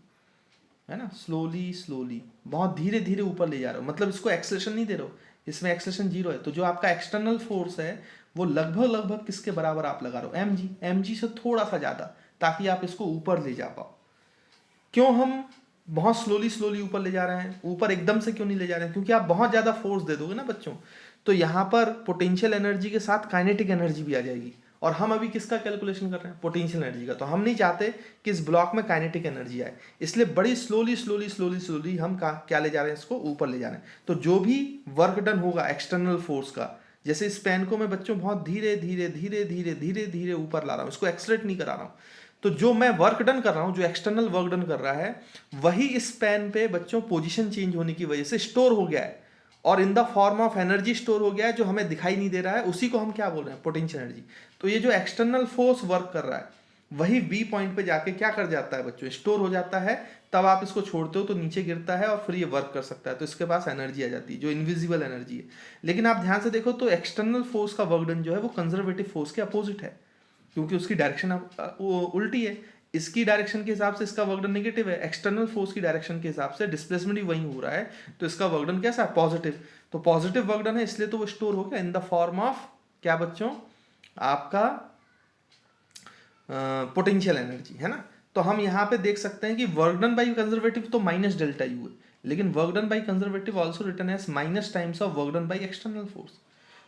है ना, स्लोली स्लोली बहुत धीरे धीरे ऊपर ले जा रहे हो, मतलब इसको एक्सेलेरेशन नहीं दे रहे हो, इसमें एक्सेलेरेशन जीरो है। तो जो आपका एक्सटर्नल फोर्स है वो लगभग लगभग किसके बराबर आप लगा रहे हो, एम जी, एम जी से थोड़ा सा ज़्यादा, ताकि आप इसको ऊपर ले जा पाओ। क्यों हम बहुत स्लोली स्लोली ऊपर ले जा रहे हैं, ऊपर एकदम से क्यों नहीं ले जा रहे हैं, क्योंकि आप बहुत ज़्यादा फोर्स दे दोगे ना बच्चों, तो यहाँ पर पोटेंशियल एनर्जी के साथ काइनेटिक एनर्जी भी आ जाएगी, और हम अभी किसका कैलकुलेशन कर रहे हैं, पोटेंशियल एनर्जी का। तो हम नहीं चाहते कि इस ब्लॉक में काइनेटिक एनर्जी आए, इसलिए बड़ी स्लोली स्लोली स्लोली स्लोली हम क्या ले जा रहे हैं, इसको ऊपर ले जा रहे हैं। तो जो भी वर्क डन होगा एक्सटर्नल फोर्स का, जैसे इस पेन को मैं बच्चों बहुत धीरे धीरे धीरे धीरे धीरे धीरे ऊपर ला रहा हूँ, इसको एक्सलेट नहीं करा रहा हूँ, तो जो मैं वर्क डन कर रहा हूँ, जो एक्सटर्नल वर्क डन कर रहा है, वही इस पेन पे बच्चों पोजीशन चेंज होने की वजह से स्टोर हो गया है, और in the form of energy store हो गया है, जो हमें दिखाई नहीं दे रहा है, उसी को हम क्या बोल रहे हैं, पोटेंशियल एनर्जी। तो ये जो एक्सटर्नल फोर्स वर्क कर रहा है, वही बी पॉइंट पे जाके क्या कर जाता है बच्चों, स्टोर हो जाता है, तब आप इसको छोड़ते हो तो नीचे गिरता है और फिर ये वर्क कर सकता है, तो इसके पास एनर्जी आ जाती है जो इनविजिबल एनर्जी है। लेकिन आप ध्यान से देखो तो एक्सटर्नल फोर्स का वर्क डन जो है वो कंजर्वेटिव फोर्स के अपोजिट है, क्योंकि उसकी डायरेक्शन उल्टी है, इसकी डायरेक्शन के हिसाब से इसका वर्कडन नेगेटिव है, एक्सटर्नल फोर्स की डायरेक्शन के हिसाब से डिस्प्लेसमेंट भी वही हो रहा है, तो इसका वर्कडन कैसा है, पॉजिटिव। तो पॉजिटिव वर्कडन है, इसलिए तो वो स्टोर हो गया इन द फॉर्म ऑफ क्या बच्चों, आपका पोटेंशियल एनर्जी, है ना। तो हम यहाँ पे देख सकते हैं कि वर्कडन बाई कंजर्वेटिव तो माइनस डेल्टा यू है, लेकिन work done by conservative also return as minus times of work done by external force.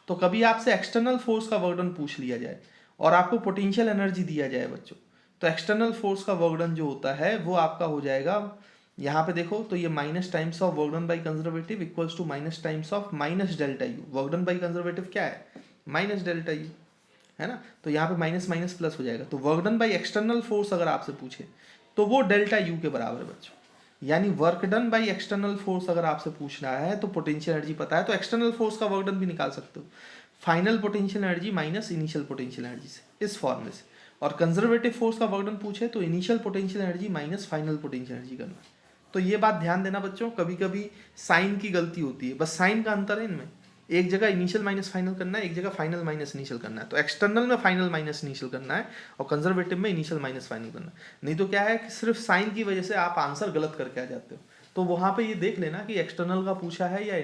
तो कभी आपसे एक्सटर्नल फोर्स का वर्कडन पूछ लिया जाए और आपको पोटेंशियल एनर्जी दिया जाए बच्चों, तो एक्सटर्नल फोर्स का वर्कडन जो होता है वो आपका हो जाएगा, यहाँ पे देखो तो ये minus times of work done by conservative equals to minus times of minus delta U. Work done by conservative क्या है, माइनस डेल्टा यू, है ना। तो यहाँ पे माइनस माइनस प्लस हो जाएगा। तो वर्कडन बाई एक्सटर्नल फोर्स अगर आपसे पूछे तो वो डेल्टा यू के बराबर है बच्चों, यानी work done by external force अगर आपसे पूछ रहा है तो पोटेंशियल एनर्जी पता है तो एक्सटर्नल फोर्स का वर्क डन भी निकाल सकते हो, final potential energy minus initial potential energy से, इस फॉर्मूले से। और कंजर्वेटिव फोर्स का वर्क डन पूछे तो initial potential energy minus final potential energy करना। तो ये बात ध्यान देना बच्चों, कभी कभी साइन की गलती होती है, बस साइन का अंतर है इनमें, एक जगह इनिशियल माइनस फाइनल करना है, एक जगह फाइनल माइनस इनिशियल करना है। तो एक्सटर्नल में फाइनल माइनस इनिशियल करना है और कंजर्वेटिव में इनिशियल माइनस फाइनल करना है। नहीं तो क्या है कि सिर्फ साइन की वजह से आप आंसर गलत करके आ जाते हो। तो वहाँ पे ये देख लेना कि एक्सटर्नल का पूछा है या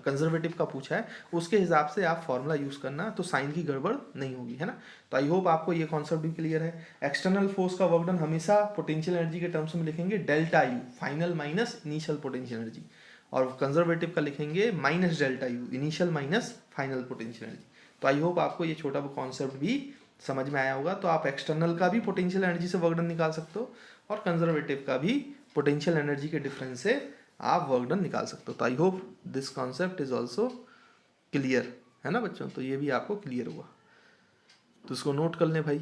कंजर्वेटिव का पूछा है, उसके हिसाब से आप फॉर्मूला यूज करना, तो साइन की गड़बड़ नहीं होगी, है ना। तो आई होप आपको ये कॉन्सेप्ट भी क्लियर है। एक्सटर्नल फोर्स का वर्क डन हमेशा पोटेंशियल एनर्जी के टर्म्स में लिखेंगे delta U, final minus initial potential energy, और कंजर्वेटिव का लिखेंगे minus delta you, initial minus final potential energy. तो आई होप आपको ये छोटा कॉन्सेप्ट भी समझ में आया होगा। तो आप एक्सटर्नल का भी पोटेंशियल एनर्जी से वर्क डन निकाल सकते हो और कंजर्वेटिव का भी पोटेंशियल एनर्जी के डिफरेंस से आप वर्क डन निकाल सकते हो। तो I hope this concept is also clear, है ना बच्चों। तो ये भी आपको क्लियर हुआ, तो इसको नोट कर लें भाई।